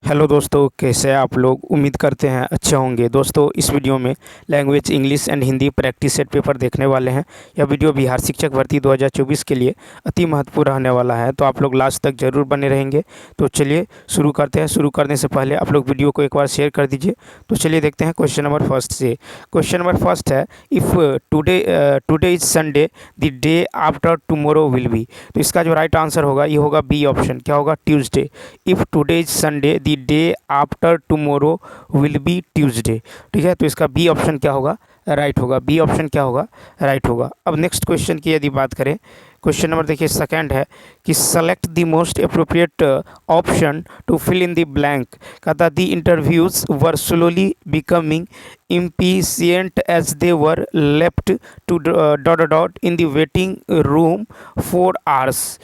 Hello दोस्तों, कैसे हैं आप लोग। उम्मीद करते हैं अच्छे होंगे। दोस्तों, इस वीडियो में language English and Hindi practice set paper देखने वाले हैं। यह वीडियो बिहार शिक्षक भर्ती 2024 के लिए अति महत्वपूर्ण रहने वाला है, तो आप लोग लास्ट तक जरूर बने रहेंगे। तो चलिए शुरू करते हैं। शुरू करने से पहले आप लोग वीडियो को एक बार शेयर कर दीजिए। तो चलिए देखते हैं क्वेश्चन नंबर फर्स्ट से। क्वेश्चन नंबर फर्स्ट है, if today is Sunday the day after tomorrow will B. तो इसका जो राइट आंसर होगा ये होगा बी ऑप्शन। क्या होगा? Tuesday. If today is Sunday the day after tomorrow will be Tuesday. ठीक है, तो इसका बी ऑप्शन क्या होगा? राइट होगा। बी ऑप्शन क्या होगा? राइट होगा। अब नेक्स्ट क्वेश्चन की यदि बात करें, क्वेश्चन नंबर देखिए सेकंड है कि select the most appropriate option to fill in the blank. कहता the interviews were slowly becoming impatient as they were left to dot in the waiting room for hours।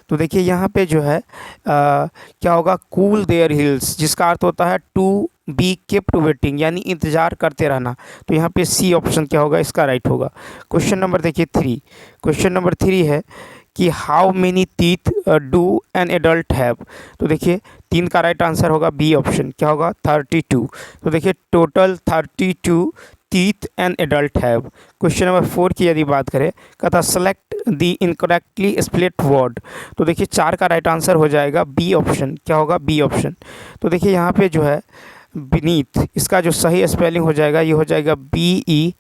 तो देखिए यहाँ पे जो है क्या होगा? कूल देयर हिल्स, जिसका अर्थ होता है टू बी केप्ट वेटिंग, यानी इंतज़ार करते रहना। तो यहाँ पे सी ऑप्शन क्या होगा? इसका राइट होगा। क्वेश्चन नंबर देखिए थ्री। क्वेश्चन नंबर थ्री है कि how many teeth do an adult have. तो देखिए तीन का राइट आंसर होगा बी ऑप्शन। क्या होगा? 32। तो देखिए total 32 teeth an adult have. Question number four की यदि बात करें, कहता select the incorrectly split word. तो देखिए चार का राइट आंसर हो जाएगा बी ऑप्शन। क्या होगा? B option. तो देखिए यहाँ पे जो है बीनीथ, इसका जो सही स्पेलिंग हो जाएगा ये हो जाएगा BENEATH।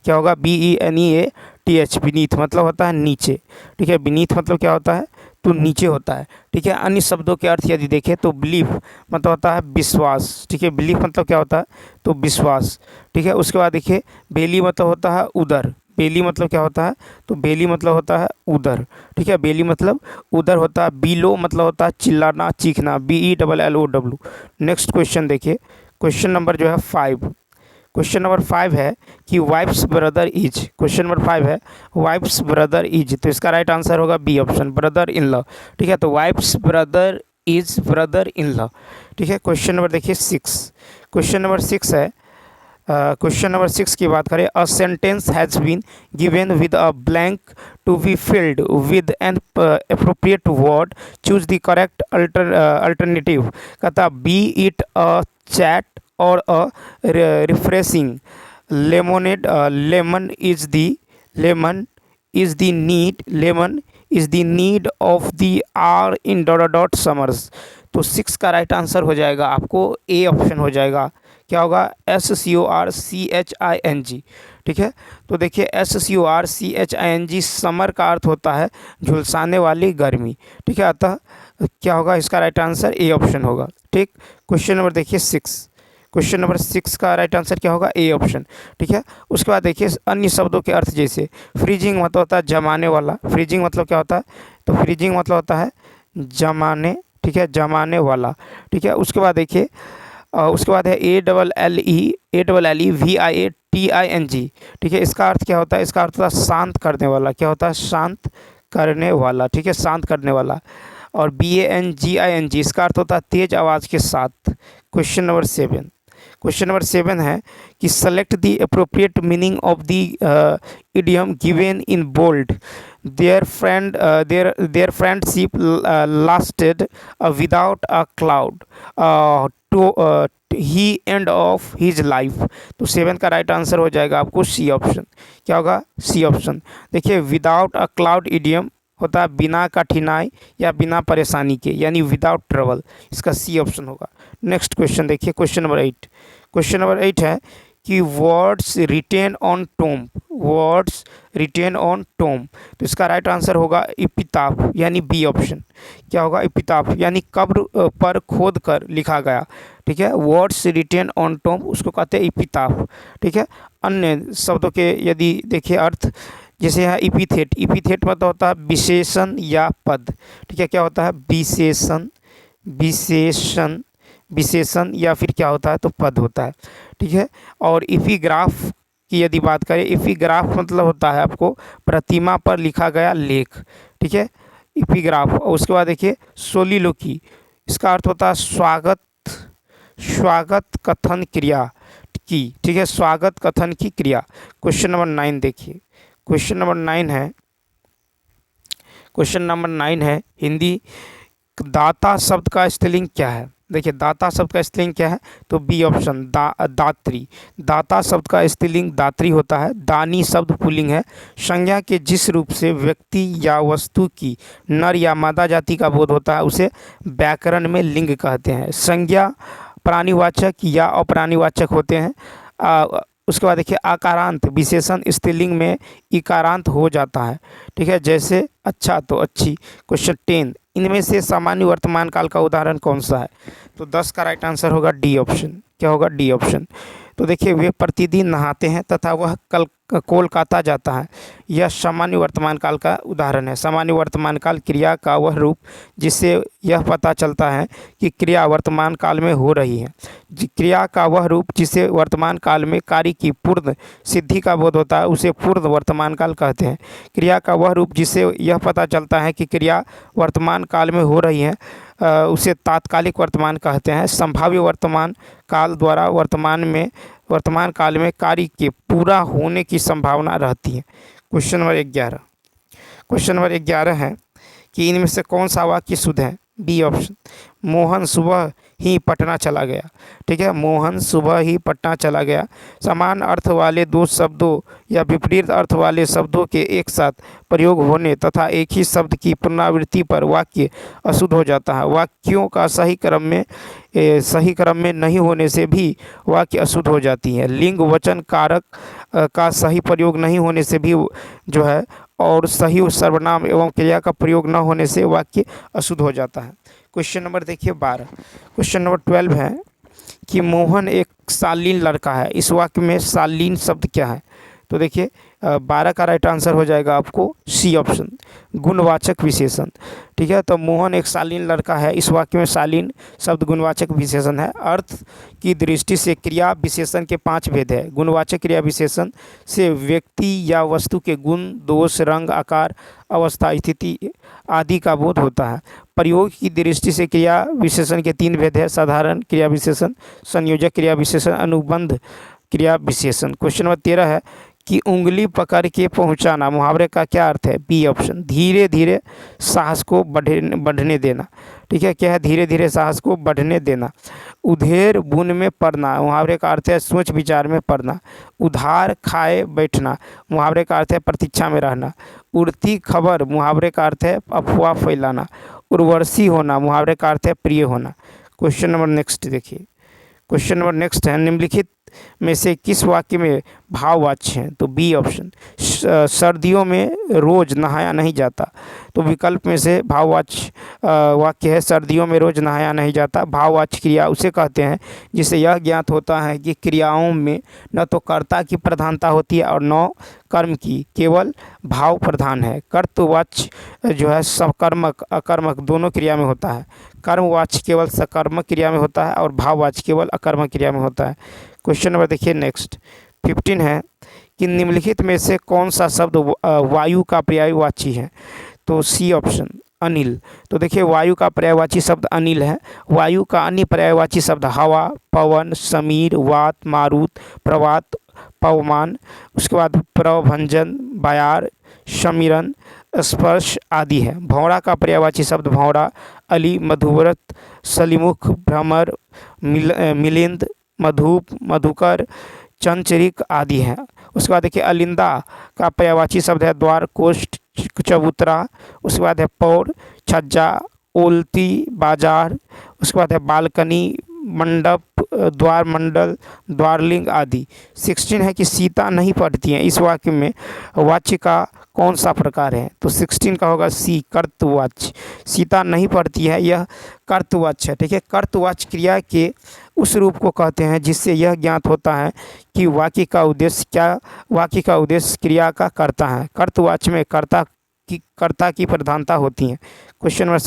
क्या होगा? BENEATH। बीनीथ मतलब होता है नीचे। ठीक है, बीनीथ मतलब क्या होता है? तो नीचे होता है। ठीक है, अन्य शब्दों के अर्थ यदि देखें तो बिलीफ मतलब होता है विश्वास। ठीक है, बिलीफ मतलब क्या होता है? तो विश्वास। ठीक है, उसके बाद देखिए बेली मतलब होता है उदर। बेली मतलब क्या होता है? तो बेली मतलब होता है उदर। ठीक है, बेली मतलब उदर होता है। बीलो मतलब होता है चिल्लाना, चीखना। BELLOW। नेक्स्ट क्वेश्चन देखिए, क्वेश्चन नंबर जो है फाइव। क्वेश्चन नंबर फाइव है कि wife's brother is. Question number five है वाइफ्स ब्रदर इज। तो इसका राइट आंसर होगा B option, brother in law. ठीक है, तो wife's brother is brother in law. ठीक है, क्वेश्चन नंबर देखिए सिक्स। क्वेश्चन नंबर सिक्स है, क्वेश्चन नंबर सिक्स की बात करें, a sentence has been given with a blank to be filled with an appropriate word, choose the correct alternative. कहता be it a chat or a refreshing lemonade. Lemon is the need lemon is the need of the are in dot summers. तो six का right answer हो जाएगा आपको A option हो जाएगा। क्या होगा? SCORCHING। ठीक है, तो देखिए SCORCHING समर का अर्थ होता है झुलसाने वाली गर्मी। ठीक है, अतः क्या होगा? इसका राइट आंसर ए ऑप्शन होगा। ठीक, क्वेश्चन नंबर देखिए सिक्स। क्वेश्चन नंबर सिक्स का राइट आंसर क्या होगा? A option. ठीक है, उसके बाद देखिए अन्य शब्दों के अर्थ, जैसे फ्रीजिंग मतलब होता है जमाने वाला। फ्रीजिंग मतलब क्या होता है? तो फ्रीजिंग मतलब होता है जमाने। ठीक है, जमाने वाला। ठीक है, उसके बाद देखिए उसके बाद है ALLEVIATING। ठीक है, इसका अर्थ क्या होता है? इसका अर्थ होता है शांत करने वाला। क्या होता है? शांत करने वाला। ठीक है, शांत करने वाला। और BANGING इसका अर्थ होता है तेज आवाज़ के साथ। Question number seven. Question number seven है कि select the appropriate meaning of the idiom given in bold. Their friendship lasted without a cloud to he end of his life. तो सेवन का राइट आंसर हो जाएगा आपको C option. क्या होगा? C option. देखिए विदाउट अ क्लाउड इडियम होता है बिना कठिनाई या बिना परेशानी के, यानी विदाउट ट्रबल। इसका सी ऑप्शन होगा। नेक्स्ट क्वेश्चन देखिए, question number eight. Question number eight है कि words written on tomb. Words written on tomb. तो इसका राइट आंसर होगा इपिताफ, यानी बी ऑप्शन। क्या होगा? इपिताफ यानी कब्र पर खोद कर लिखा गया। ठीक है, वर्ड्स रिटेन ऑन टोम उसको कहते हैं इपिताफ। ठीक है, अन्य शब्दों के यदि देखिए अर्थ, जैसे है इपिथेट। इपिथेट मतलब होता है विशेषण या पद। ठीक है, क्या होता है? विशेषण, विशेषण, विशेषण या फिर क्या होता है? तो पद होता है। ठीक है, और इपिग्राफ की यदि बात करें, इपिग्राफ मतलब होता है आपको प्रतिमा पर लिखा गया लेख। ठीक है, इपिग्राफ। और उसके बाद देखिए सोलिलोकी, इसका अर्थ होता है स्वागत, स्वागत कथन क्रिया की। ठीक है, स्वागत कथन की क्रिया। क्वेश्चन नंबर नाइन देखिए, क्वेश्चन नंबर नाइन है, क्वेश्चन नंबर नाइन है हिंदी दाता शब्द का स्त्रीलिंग क्या है? देखिए दाता शब्द का स्त्रीलिंग क्या है, तो बी ऑप्शन दात्री। दाता शब्द का स्त्रीलिंग दात्री होता है। दानी शब्द पुल्लिंग है। संज्ञा के जिस रूप से व्यक्ति या वस्तु की नर या मादा जाति का बोध होता है उसे व्याकरण में लिंग कहते हैं। संज्ञा प्राणीवाचक या अप्राणीवाचक होते हैं। उसके बाद देखिए आकारांत विशेषण स्त्रीलिंग में इकारांत हो जाता है, ठीक है, जैसे अच्छा तो अच्छी। क्वेश्चन 10, इनमें से सामान्य वर्तमान काल का उदाहरण कौन सा है? तो 10 का राइट आंसर होगा डी ऑप्शन। क्या होगा? D option. तो देखिए वे प्रतिदिन नहाते हैं तथा वह कल कोलकाता जाता है। यह सामान्य वर्तमान काल का उदाहरण है। सामान्य वर्तमान काल क्रिया का वह रूप जिससे यह पता चलता है कि क्रिया वर्तमान काल में हो रही है। क्रिया का वह रूप जिसे वर्तमान काल में कार्य की पूर्ण सिद्धि का बोध होता है उसे पूर्ण वर्तमान काल कहते हैं। क्रिया का वह रूप जिससे यह पता चलता है कि क्रिया वर्तमान काल में हो रही है उसे तात्कालिक वर्तमान कहते हैं। संभाव्य वर्तमान काल द्वारा वर्तमान काल में कार्य के पूरा होने की संभावना रहती है। Question number 11। क्वेश्चन नंबर 11 है कि इनमें से कौन सा वाक्य शुद्ध है? B option. मोहन सुबह ही पटना चला गया, ठीक है, मोहन सुबह ही पटना चला गया। समान अर्थ वाले दो शब्दों या विपरीत अर्थ वाले शब्दों के एक साथ प्रयोग होने तथा एक ही शब्द की पुनरावृत्ति पर वाक्य अशुद्ध हो जाता है। वाक्यों का सही क्रम में नहीं होने से भी वाक्य अशुद्ध हो जाती है। लिंग वचन कारक का सही प्रयोग नहीं होने से भी जो है और सही सर्वनाम एवं क्रिया का प्रयोग न होने से वाक्य अशुद्ध हो जाता है। क्वेश्चन नंबर देखिए 12। क्वेश्चन नंबर 12 है कि मोहन एक शालीन लड़का है। इस वाक्य में शालीन शब्द क्या है? तो देखिए 12 का राइट आंसर हो जाएगा आपको सी ऑप्शन, गुणवाचक विशेषण, ठीक है। तो मोहन एक शालीन लड़का है, इस वाक्य में शालीन शब्द गुणवाचक विशेषण है। अर्थ की दृष्टि से क्रिया विशेषण के 5 भेद है। गुणवाचक क्रिया विशेषण से व्यक्ति या वस्तु के गुण, दोष, रंग, आकार, अवस्था, स्थिति आदि का बोध होता है। प्रयोग की दृष्टि से क्रिया विशेषण के 3 भेद है। साधारण क्रिया विशेषण, संयोजक क्रिया विशेषण, अनुबंध क्रिया विशेषण। क्वेश्चन नंबर 13 है कि उंगली पकड़ के पहुंचाना मुहावरे का क्या अर्थ है? बी ऑप्शन, धीरे धीरे साहस को बढ़ने देना, ठीक है। क्या है? धीरे धीरे साहस को बढ़ने देना। उधेर बुन में पड़ना मुहावरे का अर्थ है सोच विचार में पड़ना। उधार खाए बैठना मुहावरे का अर्थ है प्रतीक्षा में रहना। उड़ती खबर मुहावरे का अर्थ है अफवाह फैलाना। उर्वशी होना मुहावरे का अर्थ है प्रिय होना। क्वेश्चन नंबर नेक्स्ट देखिए। क्वेश्चन नंबर नेक्स्ट है निम्नलिखित में से किस वाक्य में भाववाच्य हैं? तो बी ऑप्शन, सर्दियों में रोज नहाया नहीं जाता। तो विकल्प में से भाववाच्य वाक्य है सर्दियों में रोज नहाया नहीं जाता। भाववाच्य क्रिया उसे कहते हैं जिसे यह ज्ञात होता है कि क्रियाओं में न तो कर्ता की प्रधानता होती है और न कर्म की, केवल भाव प्रधान है। कर्तवाच्य जो है सकर्मक अकर्मक दोनों क्रिया में होता है। कर्मवाच्य केवल सकर्मक क्रिया में होता है और भाववाच्य केवल अकर्मक क्रिया में होता है। क्वेश्चन नंबर देखिए नेक्स्ट 15 है कि निम्नलिखित में से कौन सा शब्द वायु का पर्यायवाची है? तो सी ऑप्शन, अनिल। तो देखिए वायु का पर्यायवाची शब्द अनिल है। वायु का अन्य पर्यायवाची शब्द हवा, पवन, समीर, वात, मारुत, प्रवात, पवमान, उसके बाद प्रभंजन, बयार, समीरन, स्पर्श आदि है। भौरा का पर्यायवाची शब्द भौरा, अली, मधुव्रत, सलीमुख, भ्रमर, मिलिंद, मधुप, मधुकर, चंचरिक आदि है। उसके बाद देखिए अलिंदा का पर्यायवाची शब्द है द्वार, कोष्ठ, चबूतरा, उसके बाद है पौर, छज्जा, ओलती, बाजार, उसके बाद है बालकनी, मंडप, द्वार मंडल, द्वारलिंग आदि। 16 है कि सीता नहीं पढ़ती हैं। इस वाक्य में वाच्य का कौन सा प्रकार है? तो 16 का होगा सी, कर्तवाच्य। सीता नहीं पढ़ती है, यह कर्तवाच्य है, ठीक है। कर्तवाच्य क्रिया के उस रूप को कहते हैं जिससे यह ज्ञात होता है कि वाक्य का उद्देश्य क्रिया का कर्ता है। कर्तवाच्य में कर्ता की प्रधानता होती है। क्वेश्चन नंबर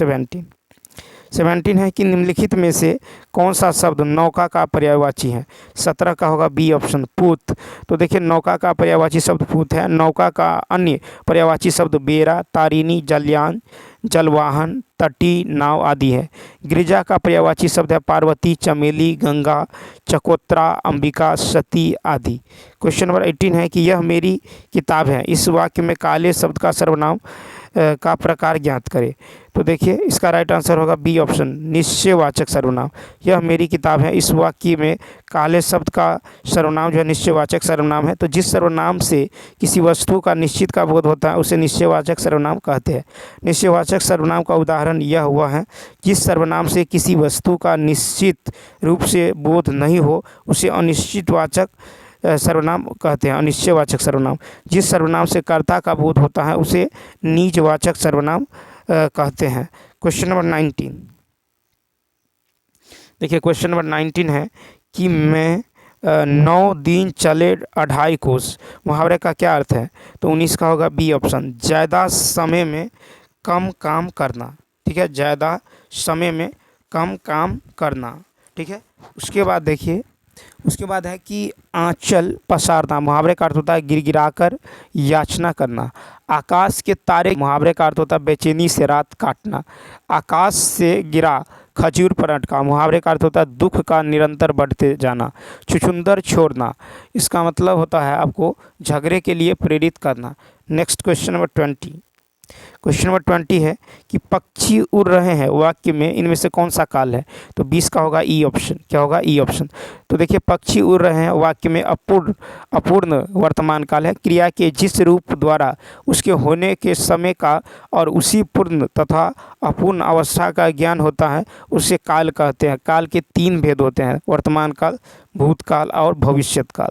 17 है कि निम्नलिखित में से कौन सा शब्द नौका का पर्यायवाची है? 17 का होगा बी ऑप्शन, पूत। तो देखिए नौका का पर्यायवाची शब्द पूत है। नौका का अन्य पर्यायवाची शब्द बेरा, तारिणी, जलयान, जलवाहन, तटी नाव आदि है। गिरिजा का पर्यायवाची शब्द है पार्वती, चमेली, गंगा, चकोत्रा, अंबिका, सती आदि। क्वेश्चन नंबर 18 है कि यह मेरी किताब है, इस वाक्य में काले शब्द का सर्वनाम का प्रकार ज्ञात करें। तो देखिए इसका राइट आंसर होगा बी ऑप्शन, निश्चयवाचक सर्वनाम। यह मेरी किताब है, इस वाक्य में काले शब्द का सर्वनाम जो है निश्चयवाचक सर्वनाम है। तो जिस सर्वनाम से किसी वस्तु का निश्चित का बोध होता है उसे निश्चयवाचक सर्वनाम कहते हैं। निश्चयवाचक सर्वनाम का उदाहरण यह हुआ है, जिस सर्वनाम से किसी वस्तु का निश्चित रूप से बोध नहीं हो उसे अनिश्चितवाचक सर्वनाम कहते हैं। अनिश्चयवाचक सर्वनाम। जिस सर्वनाम से कर्ता का बोध होता है उसे निजवाचक सर्वनाम कहते हैं। क्वेश्चन नंबर 19 देखिए, क्वेश्चन नंबर 19 है कि मैं 9 दिन चले 2.5 कोस। मुहावरे का क्या अर्थ है? तो 19 का होगा बी ऑप्शन, ज़्यादा समय में कम काम करना। ठीक है, ज़्यादा समय में कम काम करना। ठीक है, उसके बाद देखिए, उसके बाद है कि आंचल पसारना। मुहावरे का अर्थ होता है गिड़गिड़ाकर याचना करना। आकाश के तारे, मुहावरे का अर्थ होता है बेचैनी से रात काटना। आकाश से गिरा खजूर पर अटका। मुहावरे का अर्थ होता है दुख का निरंतर बढ़ते जाना। छुछुंदर छोड़ना, इसका मतलब होता है आपको झगड़े के लिए प्रेरित करना। Next question number 20। Question number 20 है कि पक्षी उड़ रहे हैं वाक्य में इनमें से कौन सा काल है? तो 20 का होगा ई ऑप्शन। क्या होगा? E option. तो देखिए, पक्षी उड़ रहे हैं वाक्य में अपूर्ण वर्तमान काल है। क्रिया के जिस रूप द्वारा उसके होने के समय का और उसी पूर्ण तथा अपूर्ण अवस्था का ज्ञान होता है उसे काल कहते हैं। काल के 3 भेद होते हैं, वर्तमान काल, भूतकाल और भविष्यत काल।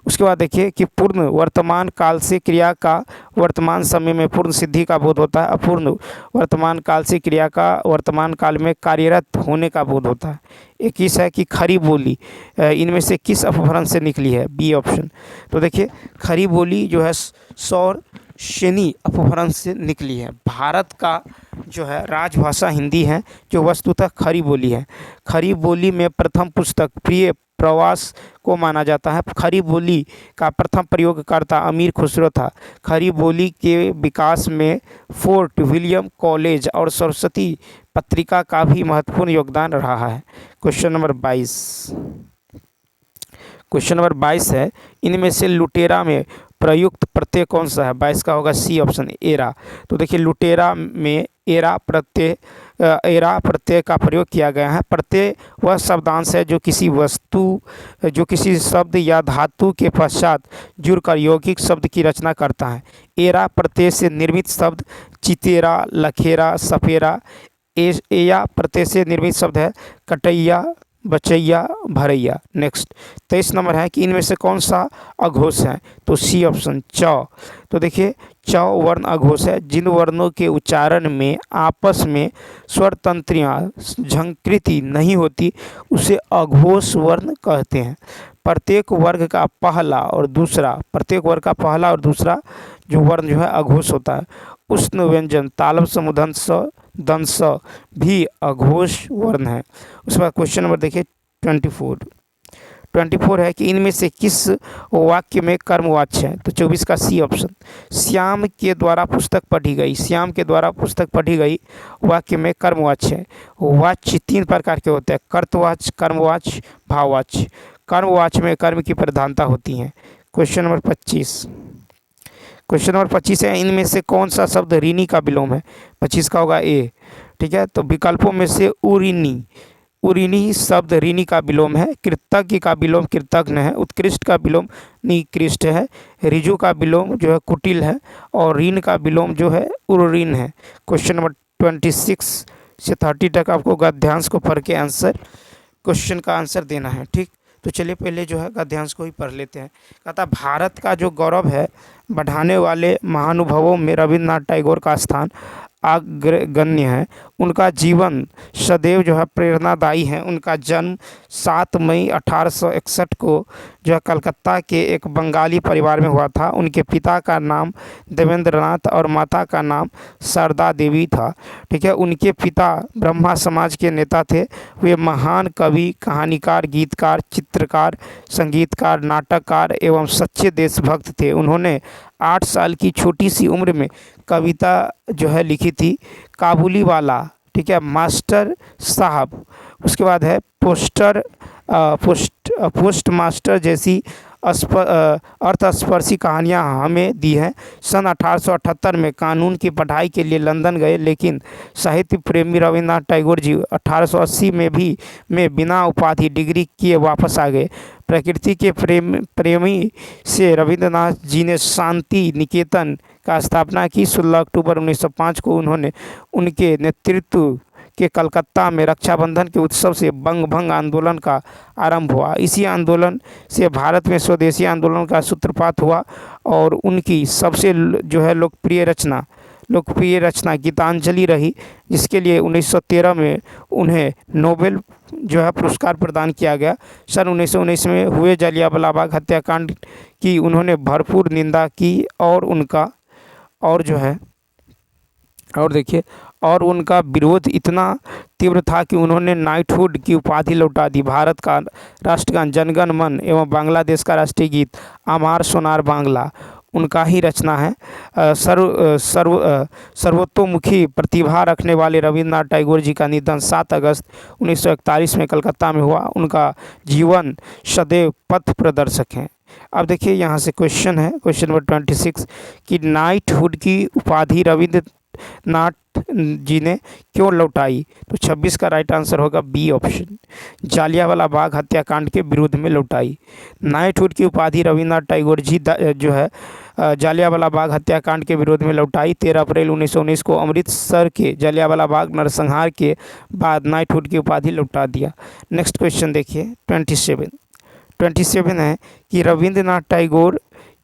उसके बाद देखिए कि पूर्ण वर्तमान काल से क्रिया का वर्तमान समय में पूर्ण सिद्धि का बोध होता है। अपूर्ण वर्तमान काल से क्रिया का वर्तमान काल में कार्यरत होने का बोध होता है। 21 है कि खरी बोली इनमें से किस अपभ्रंश से निकली है? B option. तो देखिए, खरी बोली जो है सौर सेनी अपभ्रंश से निकली है। भारत का जो है राजभाषा हिंदी है, जो वस्तुतः खरी बोली है। खरी बोली में प्रथम पुस्तक प्रिय प्रवास को माना जाता है। खरी बोली का प्रथम प्रयोगकर्ता अमीर खुसरो था। खरी बोली के विकास में फोर्ट विलियम कॉलेज और सरस्वती पत्रिका का भी महत्वपूर्ण योगदान रहा है। Question number 22। क्वेश्चन नंबर 22 है, इनमें से लुटेरा में प्रयुक्त प्रत्यय कौन सा है? 22 का होगा सी ऑप्शन, एरा। तो देखिए, लुटेरा में एरा प्रत्यय का प्रयोग किया गया है। प्रत्यय वह शब्दांश है जो किसी वस्तु, जो किसी शब्द या धातु के पश्चात जुड़कर यौगिक शब्द की रचना करता है। एरा प्रत्यय से निर्मित शब्द चितेरा, लखेरा, सपेरा। एया प्रत्यय से निर्मित शब्द है कटैया, बचैया, भरैया। नेक्स्ट 23 नंबर है कि इनमें से कौन सा अघोष है? तो सी ऑप्शन, च। तो देखिए, च वर्ण अघोष है। जिन वर्णों के उच्चारण में आपस में स्वर तंत्रियाँ झंकृति नहीं होती उसे अघोष वर्ण कहते हैं। प्रत्येक वर्ग का पहला और दूसरा जो वर्ण जो है अघोष होता है। उष्ण व्यंजन तालव समुधन स दंस भी अघोष वर्ण है। उसके बाद क्वेश्चन नंबर देखिए 24 है कि इनमें से किस वाक्य में कर्मवाच्य है? तो 24 का सी ऑप्शन, श्याम के द्वारा पुस्तक पढ़ी गई। श्याम के द्वारा पुस्तक पढ़ी गई वाक्य में कर्मवाच्य है। वाच्य 3 प्रकार के होते हैं, कर्तवाच्य, कर्मवाच्य, भाववाच्य। कर्मवाच्य में कर्म की प्रधानता होती है। क्वेश्चन नंबर 25 है, इनमें से कौन सा शब्द ऋणी का विलोम है? 25 का होगा ए। ठीक है, तो विकल्पों में से उऋणी शब्द ऋणी का विलोम है। कृतज्ञ का विलोम कृतघ्न है। उत्कृष्ट का विलोम निकृष्ट है। ऋजु का विलोम जो है कुटिल है। और ऋण का विलोम जो है उर्ऋण है। क्वेश्चन नंबर 26 से 30 तक आपको गद्यांश को पढ़ के क्वेश्चन का आंसर देना है। ठीक, तो चलिए पहले जो है गद्यांश को ही पढ़ लेते हैं। कहता, भारत का जो गौरव है बढ़ाने वाले महानुभावों में रविन्द्रनाथ टैगोर का स्थान अग्रगण्य है। उनका जीवन सदैव जो है प्रेरणादायी है। उनका जन्म 7 मई 1861 को जो है कलकत्ता के एक बंगाली परिवार में हुआ था। उनके पिता का नाम देवेंद्रनाथ और माता का नाम शारदा देवी था। ठीक है, उनके पिता ब्रह्मा समाज के नेता थे। वे महान कवि, कहानीकार, गीतकार, चित्रकार, संगीतकार, नाटककार एवं सच्चे देशभक्त थे। उन्होंने 8 साल की छोटी सी उम्र में कविता जो है लिखी थी, काबुली वाला, ठीक है, मास्टर साहब, उसके बाद है पोस्ट मास्टर जैसी अर्थस्पर्शी कहानियाँ हमें दी हैं। सन 1878 में कानून की पढ़ाई के लिए लंदन गए, लेकिन साहित्य प्रेमी रविन्द्रनाथ टैगोर जी 1880 में बिना उपाधि डिग्री किए वापस आ गए। प्रकृति के प्रेमी से रविन्द्रनाथ जी ने शांति निकेतन का स्थापना की। 16 अक्टूबर 1905 को उन्होंने उनके नेतृत्व के कलकत्ता में रक्षाबंधन के उत्सव से बंग भंग आंदोलन का आरंभ हुआ। इसी आंदोलन से भारत में स्वदेशी आंदोलन का सूत्रपात हुआ और उनकी सबसे जो है लोकप्रिय रचना गीतांजलि रही, जिसके लिए 1913 में उन्हें नोबेल जो है पुरस्कार प्रदान किया गया। सन 1919 में हुए जलियांवाला बाग हत्याकांड की उन्होंने भरपूर निंदा की और उनका विरोध इतना तीव्र था कि उन्होंने नाइटहुड की उपाधि लौटा दी। भारत का राष्ट्रगान जनगण मन एवं बांग्लादेश का राष्ट्रीय गीत आमार सोनार बांग्ला उनका ही रचना है। सर्वतोमुखी प्रतिभा रखने वाले रविन्द्रनाथ टैगोर जी का निधन 7 अगस्त 1941 में कलकत्ता में हुआ। उनका जीवन सदैव पथ प्रदर्शक है। अब देखिए यहाँ से क्वेश्चन है, क्वेश्चन नंबर 26 कि नाइटहुड की उपाधि रविन्द्रनाथ जी ने क्यों लौटाई? तो 26 का राइट आंसर होगा बी ऑप्शन, जालियांवाला बाग हत्याकांड के विरोध में लौटाई। नाइटहुड की उपाधि रविन्द्रनाथ टैगोर जी जो है जालियांवाला बाग हत्याकांड के विरोध में लौटाई। 13 अप्रैल 1919 को अमृतसर के जालियांवाला बाग नरसंहार के बाद नाइटहुड की उपाधि लौटा दिया। नेक्स्ट क्वेश्चन देखिए 27 है कि रविन्द्रनाथ टैगोर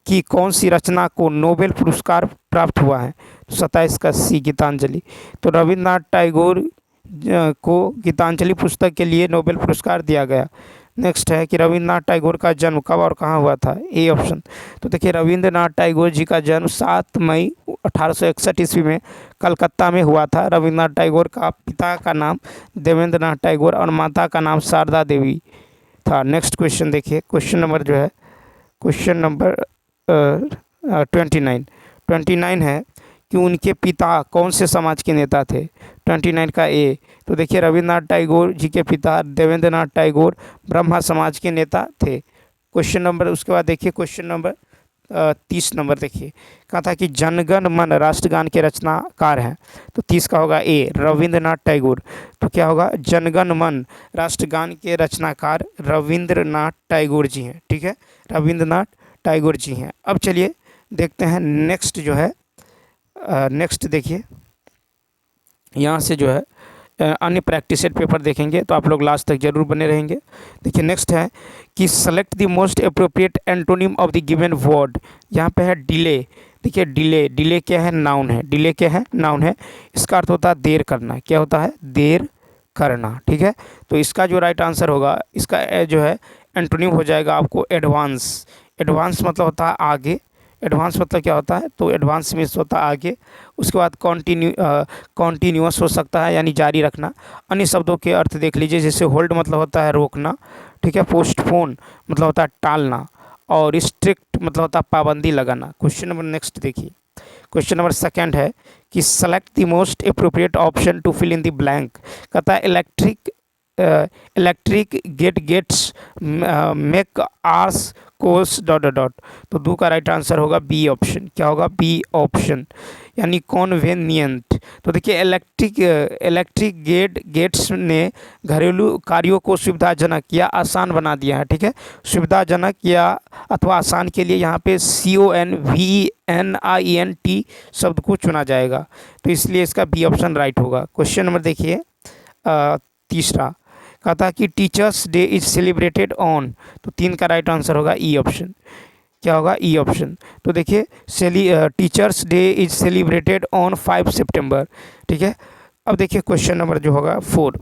की कौन सी रचना को नोबेल पुरस्कार प्राप्त हुआ है? 27 का सी गीतांजलि। तो रविन्द्रनाथ टैगोर को गीतांजलि पुस्तक के लिए नोबेल पुरस्कार दिया गया। नेक्स्ट है कि रविन्द्रनाथ टैगोर का जन्म कब और कहाँ हुआ था? A option. तो देखिए रविन्द्रनाथ टैगोर जी का जन्म 7 मई 1861 ईस्वी में कलकत्ता में हुआ था। रविन्द्रनाथ टैगोर का पिता का नाम देवेंद्रनाथ टैगोर और माता का नाम शारदा देवी था। नेक्स्ट क्वेश्चन देखिए, क्वेश्चन नंबर 29 है कि उनके पिता कौन से समाज के नेता थे? 29 का ए। तो देखिए रविन्द्रनाथ टैगोर जी के पिता देवेंद्रनाथ टैगोर ब्रह्मा समाज के नेता थे। क्वेश्चन नंबर उसके बाद देखिए क्वेश्चन नंबर 30 नंबर देखिए, कहा था कि जनगण मन राष्ट्रगान के रचनाकार हैं। तो 30 का होगा ए रविन्द्रनाथ टैगोर। तो क्या होगा? जनगण मन राष्ट्रगान के रचनाकार रविन्द्रनाथ टैगोर जी हैं। ठीक है, रविन्द्रनाथ टैगोर जी हैं। अब चलिए देखते हैं नेक्स्ट जो है, नेक्स्ट देखिए यहाँ से जो है अन्य प्रैक्टिस सेट पेपर देखेंगे, तो आप लोग लास्ट तक जरूर बने रहेंगे। देखिए नेक्स्ट है कि select the most appropriate antonym of the given word. यहाँ पे है डिले। देखिए डिले क्या है? नाउन है। डिले क्या है? नाउन है। इसका अर्थ होता है देर करना। क्या होता है? देर करना। ठीक है, तो इसका जो राइट आंसर होगा, इसका जो है एंटोनिम हो जाएगा आपको एडवांस। एडवांस मतलब होता है आगे। एडवांस मतलब क्या होता है? तो एडवांस मीन्स होता है आगे। उसके बाद कॉन्टीन्यूअस हो सकता है, यानी जारी रखना। अन्य शब्दों के अर्थ देख लीजिए, जैसे होल्ड मतलब होता है रोकना। ठीक है, पोस्टपोन मतलब होता है टालना, और स्ट्रिक्ट मतलब होता है पाबंदी लगाना। क्वेश्चन नंबर नेक्स्ट देखिए, क्वेश्चन नंबर 2 है कि select the most appropriate option to fill in the blank. कहता है electric gates make ours course ... तो 2 का राइट आंसर होगा बी ऑप्शन। क्या होगा? बी ऑप्शन, यानी कॉन्वेनियंट। तो देखिए इलेक्ट्रिक गेट्स ने घरेलू कार्यों को सुविधाजनक या आसान बना दिया है। ठीक है, सुविधाजनक या अथवा आसान के लिए यहाँ पे CONVENIENT शब्द को चुना जाएगा, तो इसलिए इसका बी ऑप्शन राइट होगा। क्वेश्चन नंबर देखिए 3 कहता है कि teachers day is celebrated on. तो 3 का राइट आंसर होगा ई ऑप्शन। क्या होगा? E option. तो देखिए teachers day is celebrated on 5 सितंबर। ठीक है, अब देखिए क्वेश्चन नंबर जो होगा 4।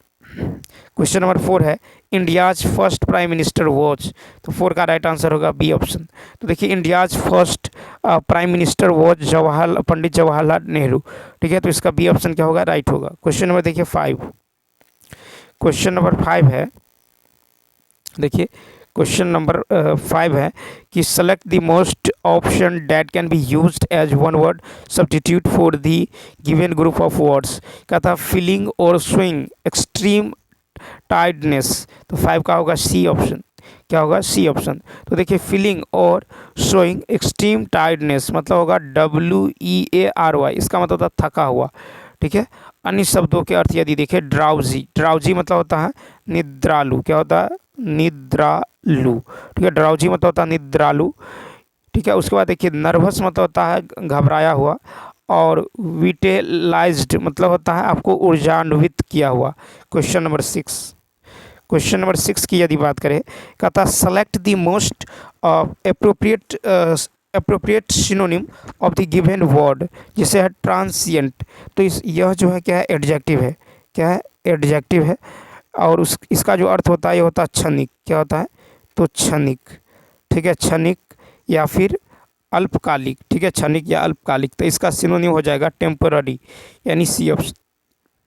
क्वेश्चन नंबर 4 है India's first prime minister was. तो 4 का राइट आंसर होगा बी ऑप्शन। तो देखिए India's first prime minister was Pandit Jawaharlal Nehru. ठीक है, तो इसका बी ऑप्शन क्या होगा? राइट होगा। क्वेश्चन नंबर देखिए 5। क्वेश्चन नंबर 5 है, देखिए क्वेश्चन नंबर 5 है कि select the most option that can be used as one word substitute for the given group of words. क्या था? फीलिंग और स्विंग, एक्सट्रीम टायर्डनेस। तो 5 का होगा सी ऑप्शन। क्या होगा? C option. तो देखिए फीलिंग और शोइंग एक्सट्रीम टायर्डनेस मतलब होगा WEARY, इसका मतलब होता है थका हुआ। ठीक है। अन्य शब्दों के अर्थ यदि देखें, ड्राउजी, ड्राउजी मतलब होता है निद्रालु। क्या होता है? निद्रालु। ठीक है। ड्राउजी मतलब होता है निद्रालु। ठीक है। उसके बाद देखिए नर्वस मतलब होता है घबराया हुआ, और विटेलाइज्ड मतलब होता है आपको ऊर्जान्वित किया हुआ। क्वेश्चन नंबर 6, क्वेश्चन नंबर 6 की यदि बात करें, कहता select the most appropriate synonym of the given word, जिसे है ट्रांसिएंट। तो यह जो है क्या है? एडजेक्टिव है। क्या है? एडजेक्टिव है। और इसका जो अर्थ होता है ये होता है क्षणिक। क्या होता है? तो क्षणिक। ठीक है। क्षणिक या फिर अल्पकालिक। ठीक है। क्षणिक या अल्पकालिक। तो इसका सिनोनिम हो जाएगा टेम्पररी, यानी सी ऑप्शन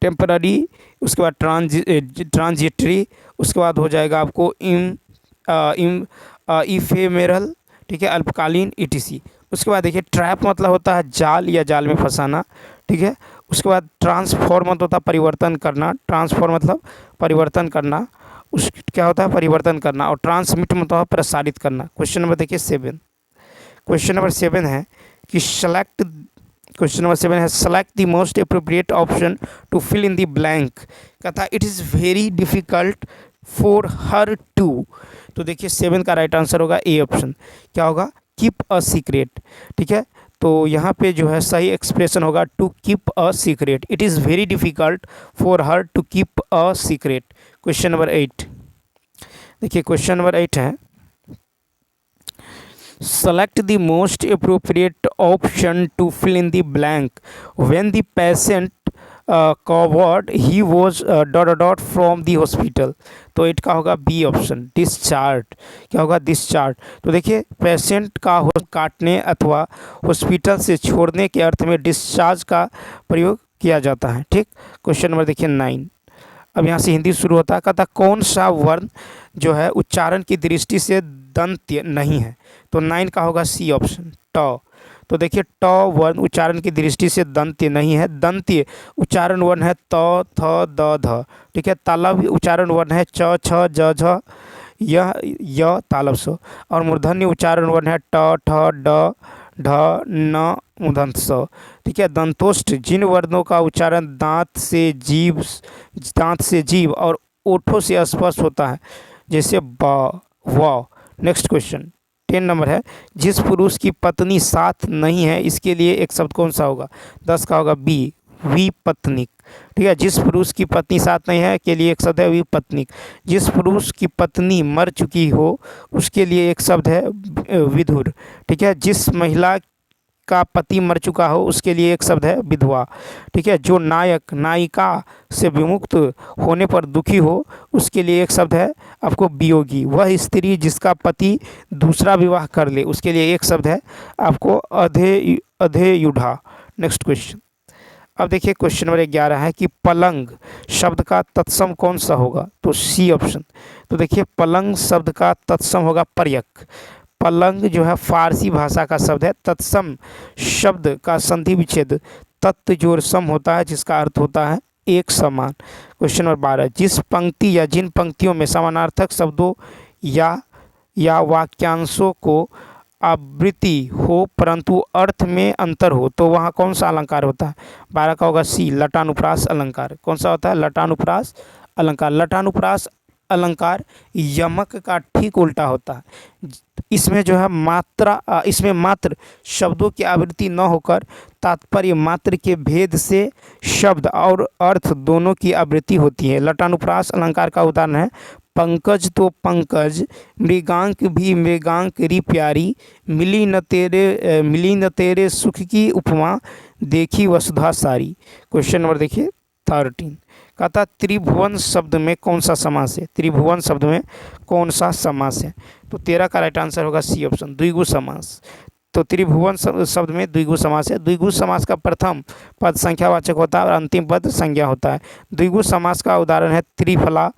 टेम्पररी। उसके बाद ट्रांजिटरी। उसके बाद हो जाएगा आपको इफेमेरल। ठीक है। अल्पकालीन ETC। उसके बाद देखिए ट्रैप मतलब होता है जाल या जाल में फंसाना। ठीक है। उसके बाद ट्रांसफॉर्म मतलब होता है परिवर्तन करना। ट्रांसफॉर्म मतलब परिवर्तन करना। उस क्या होता है? परिवर्तन करना। और ट्रांसमिट मतलब है प्रसारित करना। क्वेश्चन नंबर देखिए 7। क्वेश्चन नंबर 7 है कि क्वेश्चन नंबर 7 है select the most appropriate option to fill in the blank. कहता it is very difficult for her to. तो देखिए 7 का राइट आंसर होगा ए ऑप्शन। क्या होगा? Keep a secret. ठीक है। तो यहाँ पे जो है सही एक्सप्रेशन होगा to keep a secret. It is very difficult for her to keep a secret. Question number 8, देखिए क्वेश्चन नंबर 8 है select the most appropriate option to fill in the blank when the patient covered he was from the hospital। तो 8 का होगा B option discharge. क्या होगा? Discharge. तो देखिए patient का काटने अथवा हॉस्पिटल से छोड़ने के अर्थ में डिस्चार्ज का प्रयोग किया जाता है। ठीक। क्वेश्चन नंबर देखिए 9। अब यहाँ से हिंदी शुरू होता है। कहता कौन सा वर्ण जो है उच्चारण की दृष्टि से दंत्य नहीं है। तो 9 का होगा सी ऑप्शन ट। तो देखिए ट वर्ण उच्चारण की दृष्टि से दंत्य नहीं है। दंत्य उच्चारण वर्ण है त थ द ध। ठीक है। तालव्य उच्चारण वर्ण है च छ ज झ य तालव स। और मूर्धन्य उच्चारण वर्ण है ट ठ ड ढ न मूर्धन्य स। ठीक है। दंतोष्ठ जिन वर्णों का उच्चारण दांत से जीभ और ओठों से स्पष्ट होता है, जैसे ब व। नेक्स्ट क्वेश्चन 10 नंबर है जिस पुरुष की पत्नी साथ नहीं है इसके लिए एक शब्द कौन सा होगा। 10 का होगा बी विपत्निक। ठीक है। जिस पुरुष की पत्नी साथ नहीं है के लिए एक शब्द है विपत्निक। जिस पुरुष की पत्नी मर चुकी हो उसके लिए एक शब्द है विधुर। ठीक है। जिस महिला का पति मर चुका हो उसके लिए एक शब्द है विधवा। ठीक है। जो नायक नायिका से विमुक्त होने पर दुखी हो उसके लिए एक शब्द है आपको वियोगी। वह स्त्री जिसका पति दूसरा विवाह कर ले उसके लिए एक शब्द है आपको अधेयुढ़ा। Next question. अब देखिए क्वेश्चन नंबर 11 है कि पलंग शब्द का तत्सम कौन सा होगा। तो सी ऑप्शन। तो देखिए पलंग शब्द का तत्सम होगा पर्यक। पलंग जो है फारसी भाषा का शब्द है। तत्सम शब्द का संधि विच्छेद तत्व जोड़ सम होता है जिसका अर्थ होता है एक समान। क्वेश्चन नंबर 12 जिस पंक्ति या जिन पंक्तियों में समानार्थक शब्दों या वाक्यांशों को आवृत्ति हो परंतु अर्थ में अंतर हो तो वहाँ कौन सा अलंकार होता है। 12 का होगा सी लटानुप्रास अलंकार। कौन सा होता है? लटानुप्रास अलंकार। लटानुप्रास अलंकार यमक का ठीक उल्टा होता है। इसमें जो है इसमें मात्र शब्दों की आवृत्ति न होकर तात्पर्य मात्र के भेद से शब्द और अर्थ दोनों की आवृत्ति होती है। लटानुप्रास अलंकार का उदाहरण है पंकज तो पंकज, मृगांक भी मृगांक री प्यारी, मिली न तेरे सुख की उपमा, देखी वसुधा सारी। क्वेश्चन नंबर देखिए 13। कहता त्रिभुवन शब्द में कौन सा समास है। त्रिभुवन शब्द में कौन सा समास है। तो 13 का राइट आंसर होगा सी ऑप्शन द्विगु समास। तो त्रिभुवन शब्द में द्विगु समास है। द्विगु समास का प्रथम पद संख्यावाचक होता है और अंतिम पद संज्ञा होता है। द्विगु समास का उदाहरण है त्रिफला,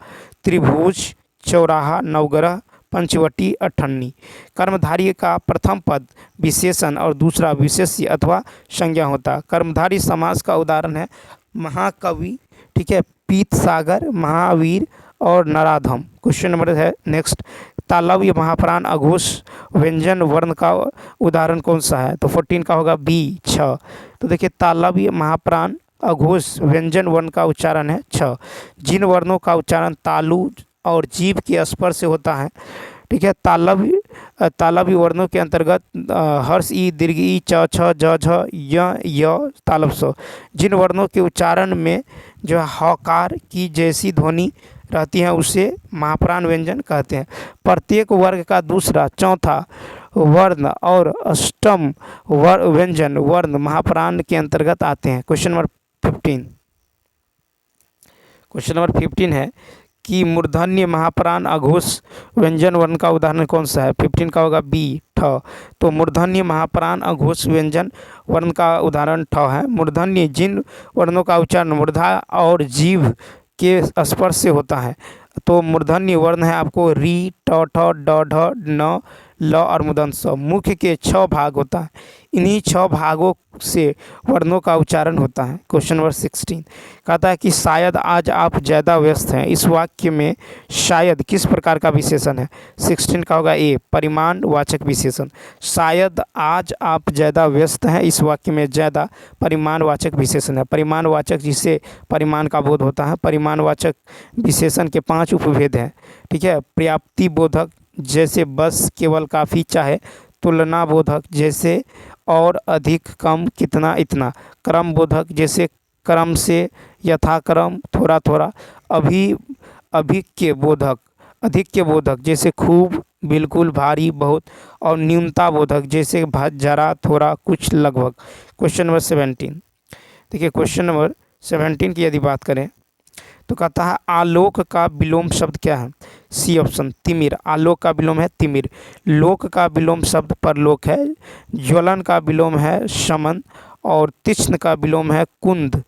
त्रिभुज, चौराहा, नवग्रह, पंचवटी अठन्नी। कर्मधारी का प्रथम पद विशेषण और दूसरा विशेष्य अथवा संज्ञा होता है। कर्मधारी समास का उदाहरण है महाकवि, ठीक है, पीत सागर, महावीर और नराधम। क्वेश्चन नंबर है नेक्स्ट, तालव्य महाप्राण अघोष व्यंजन वर्ण का उदाहरण कौन सा है? तो 14 का होगा बी 6। तो देखिए तालव्य महाप्राण अघोष व्यंजन वर्ण का उच्चारण है 6। जिन वर्णों का उच्चारण तालु और जीभ के स्पर्श से होता है, ठीक है, तालव्य वर्णों के अंतर्गत हर्ष ई, दीर्घ ई, च, छ, ज, झ, य, तालव स। जिन वर्णों के उच्चारण में जो है हकार की जैसी ध्वनि रहती है उसे महाप्राण व्यंजन कहते हैं। प्रत्येक वर्ग का दूसरा, चौथा वर्ण और अष्टम व्यंजन वर्ण महाप्राण के अंतर्गत आते हैं। क्वेश्चन नंबर 15 है कि मूर्धन्य महाप्राण अघोष व्यंजन वर्ण का उदाहरण कौन सा है? 15 का होगा बी ठ। तो मूर्धन्य महाप्राण अघोष व्यंजन वर्ण का उदाहरण ठ है। मूर्धन्य जिन वर्णों का उच्चारण मूर्धा और जीभ के स्पर्श से होता है, तो मूर्धन्य वर्ण है आपको री, ट, ठ, ड, ढ, न, ल और मूर्धन्य स। मुख्य के 6 भाग होता है, इन्हीं 6 भागों से वर्णों का उच्चारण होता है। क्वेश्चन नंबर 16 कहता है कि शायद आज आप ज़्यादा व्यस्त हैं। इस वाक्य में शायद किस प्रकार का विशेषण है? 16 का होगा ए परिमाण वाचक विशेषण। शायद आज आप ज़्यादा व्यस्त हैं, इस वाक्य में ज़्यादा परिमाण वाचक विशेषण है। परिमाण वाचक जिससे परिमाण का बोध होता है। परिमाण वाचक विशेषण के 5 उपभेद हैं, ठीक है। पर्याप्ति बोधक जैसे बस, केवल, काफ़ी, चाहे। तुलना बोधक जैसे और, अधिक, कम, कितना, इतना। क्रम बोधक जैसे क्रम से, यथाक्रम, थोड़ा थोड़ा। अभिक्य बोधक जैसे खूब, बिल्कुल, भारी, बहुत। और न्यूनता बोधक जैसे जरा, थोड़ा, कुछ, लगभग। क्वेश्चन नंबर 17 देखिए, क्वेश्चन नंबर 17 की यदि बात करें तो कहता है आलोक का विलोम शब्द क्या है? C option तिमिर। आलोक का विलोम है तिमिर। लोक का विलोम शब्द परलोक है। ज्वलन का विलोम है शमन। और तीक्ष्ण का विलोम है कुंद,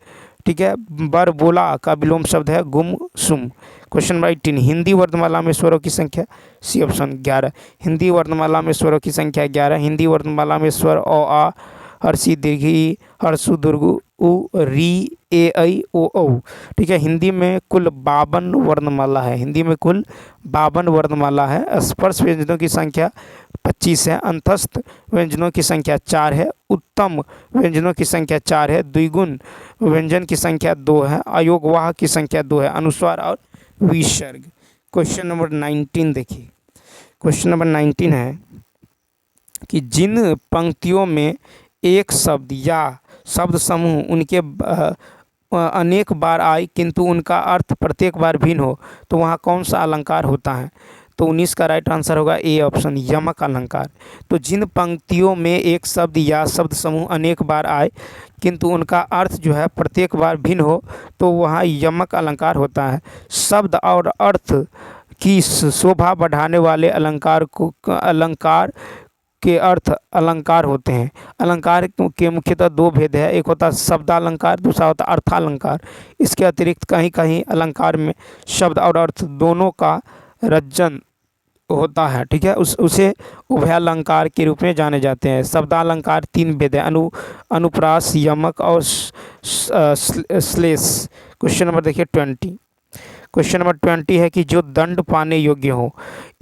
ठीक है। बरबोला का विलोम शब्द है गुमसुम। क्वेश्चन नंबर 18 हिंदी वर्णमाला में स्वरों की संख्या? C option 11। हिंदी वर्णमाला में स्वरों की संख्या 11। हिंदी वर्णमाला में स्वर अ, आ, हर्षी, दीर्घी, हर्षु, दुर्गु, उ, री, ए, ऐ, ओ, औ, ठीक है। हिंदी में कुल 52 वर्णमाला है। हिंदी में कुल 52 वर्णमाला है। स्पर्श व्यंजनों की संख्या 25 है। अंतस्थ व्यंजनों की संख्या 4 है। उत्तम व्यंजनों की संख्या 4 है। द्विगुण व्यंजन की संख्या 2 है। अयोगवाह की संख्या 2 है। अनुस्वार और विसर्ग। क्वेश्चन नंबर 19 देखिए, क्वेश्चन नंबर 19 है कि जिन पंक्तियों में एक शब्द या शब्द समूह उनके अनेक बार आए किंतु उनका अर्थ प्रत्येक बार भिन्न हो, तो वहाँ कौन सा अलंकार होता है? तो 19 का राइट आंसर होगा ए ऑप्शन यमक अलंकार। तो जिन पंक्तियों में एक शब्द या शब्द समूह अनेक बार आए किंतु उनका अर्थ जो है प्रत्येक बार भिन्न हो, तो वहाँ यमक अलंकार होता है। शब्द और अर्थ की शोभा बढ़ाने वाले अलंकार के अर्थ अलंकार होते हैं। अलंकार के मुख्यतः 2 भेद है, एक होता है शब्दालंकार, दूसरा होता है अर्थालंकार। इसके अतिरिक्त कहीं कहीं अलंकार में शब्द और अर्थ दोनों का रज्जन होता है, ठीक है। उसे उभयालंकार के रूप में जाने जाते हैं। शब्दालंकार 3 भेद है, अनुप्रास, यमक और श्लेष। क्वेश्चन नंबर देखिए 20। क्वेश्चन नंबर 20 है कि जो दंड पाने योग्य हो,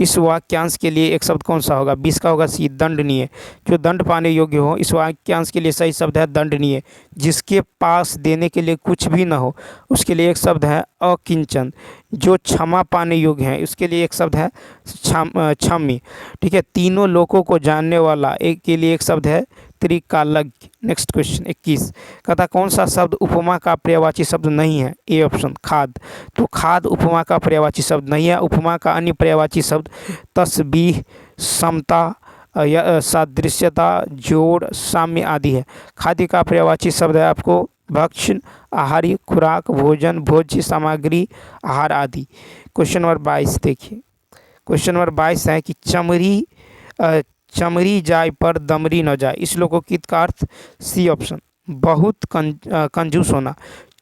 इस वाक्यांश के लिए एक शब्द कौन सा होगा? 20 का होगा सी दंडनीय। जो दंड पाने योग्य हो, इस वाक्यांश के लिए सही शब्द है दंडनीय। जिसके पास देने के लिए कुछ भी ना हो, उसके लिए एक शब्द है अकिंचन। जो क्षमा पाने योग्य है, उसके लिए एक शब्द है क्षम्य, ठीक है। तीनों लोगों को जानने वाला एक के लिए एक शब्द है त्रिकालज्ञ। नेक्स्ट क्वेश्चन 21 कहता कौन सा शब्द उपमा का पर्यायवाची शब्द नहीं है? ए ऑप्शन खाद। तो खाद उपमा का पर्यायवाची शब्द नहीं है। उपमा का अन्य पर्यायवाची शब्द तस्बीह, समता, सादृश्यता, जोड़, साम्य आदि है। खाद्य का पर्यायवाची शब्द है आपको भक्षण, आहार्य, खुराक, भोजन, भोज्य सामग्री, आहार आदि। क्वेश्चन नंबर 22 देखिए, क्वेश्चन नंबर 22 है कि चमरी जाय पर दमरी न जाए। इस लोकोक्ति का अर्थ सी ऑप्शन बहुत कंजूस होना।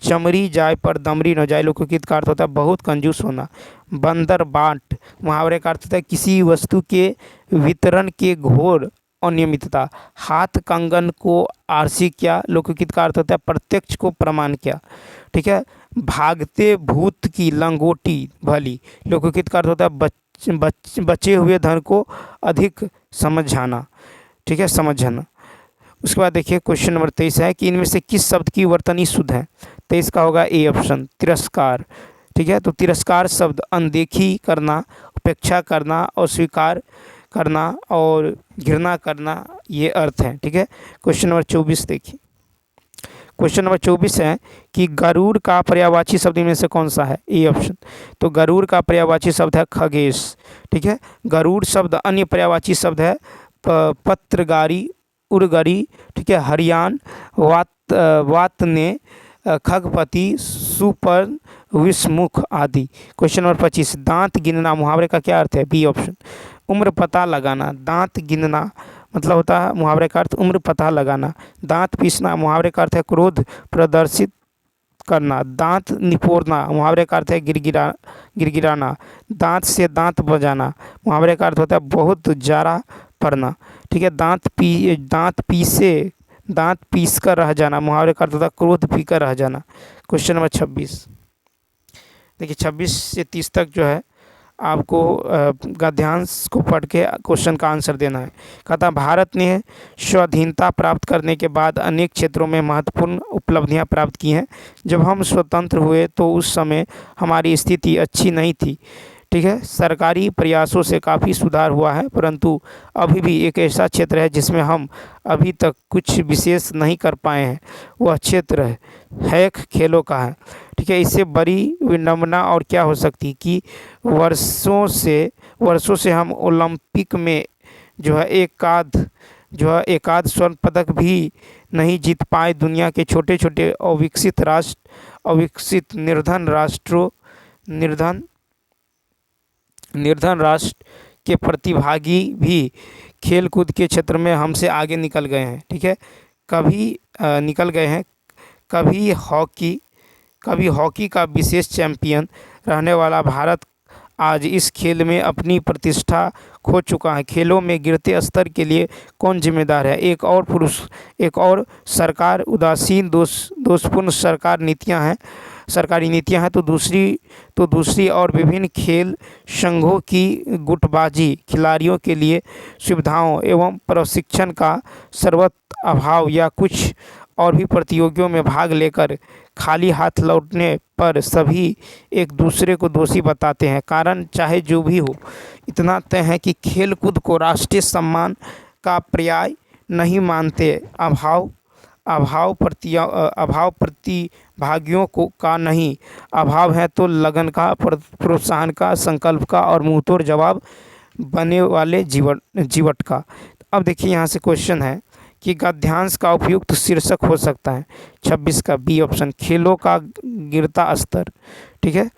चमरी जाए पर दमरी न जाए, लोकोक्ति का अर्थ होता है बहुत कंजूस होना। बंदर बाट, मुहावरे का अर्थ होता है किसी वस्तु के वितरण के घोर अनियमितता। हाथ कंगन को आरसी क्या, लोकोक्ति का अर्थ होता है प्रत्यक्ष को प्रमाण क्या। ठीक है। भागते भूत की लंगोटी भली, लोकोक्ति का अर्थ होता है बचे हुए धन को अधिक समझाना। ठीक है, समझना। उसके बाद देखिए क्वेश्चन नंबर 23 है कि इनमें से किस शब्द की वर्तनी शुद्ध है। 23 का होगा ए ऑप्शन, तिरस्कार। ठीक है, तो तिरस्कार शब्द अनदेखी करना, उपेक्षा करना, अस्वीकार करना और घृणा करना, ये अर्थ है। ठीक है। क्वेश्चन नंबर 24 देखिए। क्वेश्चन नंबर 24 है कि गरुड़ का पर्यायवाची शब्द इनमें से कौन सा है। ए ऑप्शन, तो गरुड़ का पर्यायवाची शब्द है खगेश। ठीक है। गरुड़ शब्द अन्य पर्यायवाची शब्द है पत्रगारी, उड़गरी। ठीक है, हरियाण, वात ने, खगपति, सुपर्ण, विषमुख आदि। क्वेश्चन नंबर 25, दांत गिनना मुहावरे का क्या अर्थ है। बी ऑप्शन, उम्र पता लगाना। दांत गिनना मतलब होता है मुहावरे का अर्थ उम्र पता लगाना। दांत पीसना मुहावरे का अर्थ है क्रोध प्रदर्शित करना। दांत निपोरना मुहावरे का अर्थ है गिड़गिड़ाना। दांत से दांत बजाना मुहावरे का अर्थ होता है बहुत जारा पड़ना। ठीक है। दांत पीस कर रह जाना मुहावरे का अर्थ होता है क्रोध पी कर रह जाना। क्वेश्चन नंबर 26 देखिए, 26 से 30 तक जो है आपको गद्यांश को पढ़ के क्वेश्चन का आंसर देना है। कहता भारत ने स्वाधीनता प्राप्त करने के बाद अनेक क्षेत्रों में महत्वपूर्ण उपलब्धियां प्राप्त की हैं। जब हम स्वतंत्र हुए तो उस समय हमारी स्थिति अच्छी नहीं थी। ठीक है, सरकारी प्रयासों से काफ़ी सुधार हुआ है, परंतु अभी भी एक ऐसा क्षेत्र है जिसमें हम अभी तक कुछ विशेष नहीं कर पाए हैं। वह क्षेत्र है खेलों का है। ठीक है, इससे बड़ी विडंबना और क्या हो सकती कि वर्षों से हम ओलंपिक में जो है एकाध स्वर्ण पदक भी नहीं जीत पाए। दुनिया के छोटे छोटे अविकसित निर्धन राष्ट्र के प्रतिभागी भी खेल कूद के क्षेत्र में हमसे आगे निकल गए हैं। ठीक है, कभी हॉकी का विशेष चैंपियन रहने वाला भारत आज इस खेल में अपनी प्रतिष्ठा खो चुका है। खेलों में गिरते स्तर के लिए कौन जिम्मेदार है। एक और सरकार उदासीन दोषपूर्ण सरकारी नीतियां हैं, तो दूसरी और विभिन्न खेल संघों की गुटबाजी, खिलाड़ियों के लिए सुविधाओं एवं प्रशिक्षण का सर्वत्र अभाव या कुछ और भी प्रतियोगियों में भाग लेकर खाली हाथ लौटने पर सभी एक दूसरे को दोषी बताते हैं। कारण चाहे जो भी हो, इतना तय है कि खेल कूद को राष्ट्रीय सम्मान का पर्याय नहीं मानते। अभाव प्रतिभागियों का नहीं, अभाव है तो लगन का, प्रोत्साहन का, संकल्प का और मुंहतोड़ जवाब बने वाले जीवट का। अब देखिए यहाँ से क्वेश्चन है कि गद्यांश का उपयुक्त शीर्षक हो सकता है। 26 का बी ऑप्शन, खेलों का गिरता स्तर। ठीक है,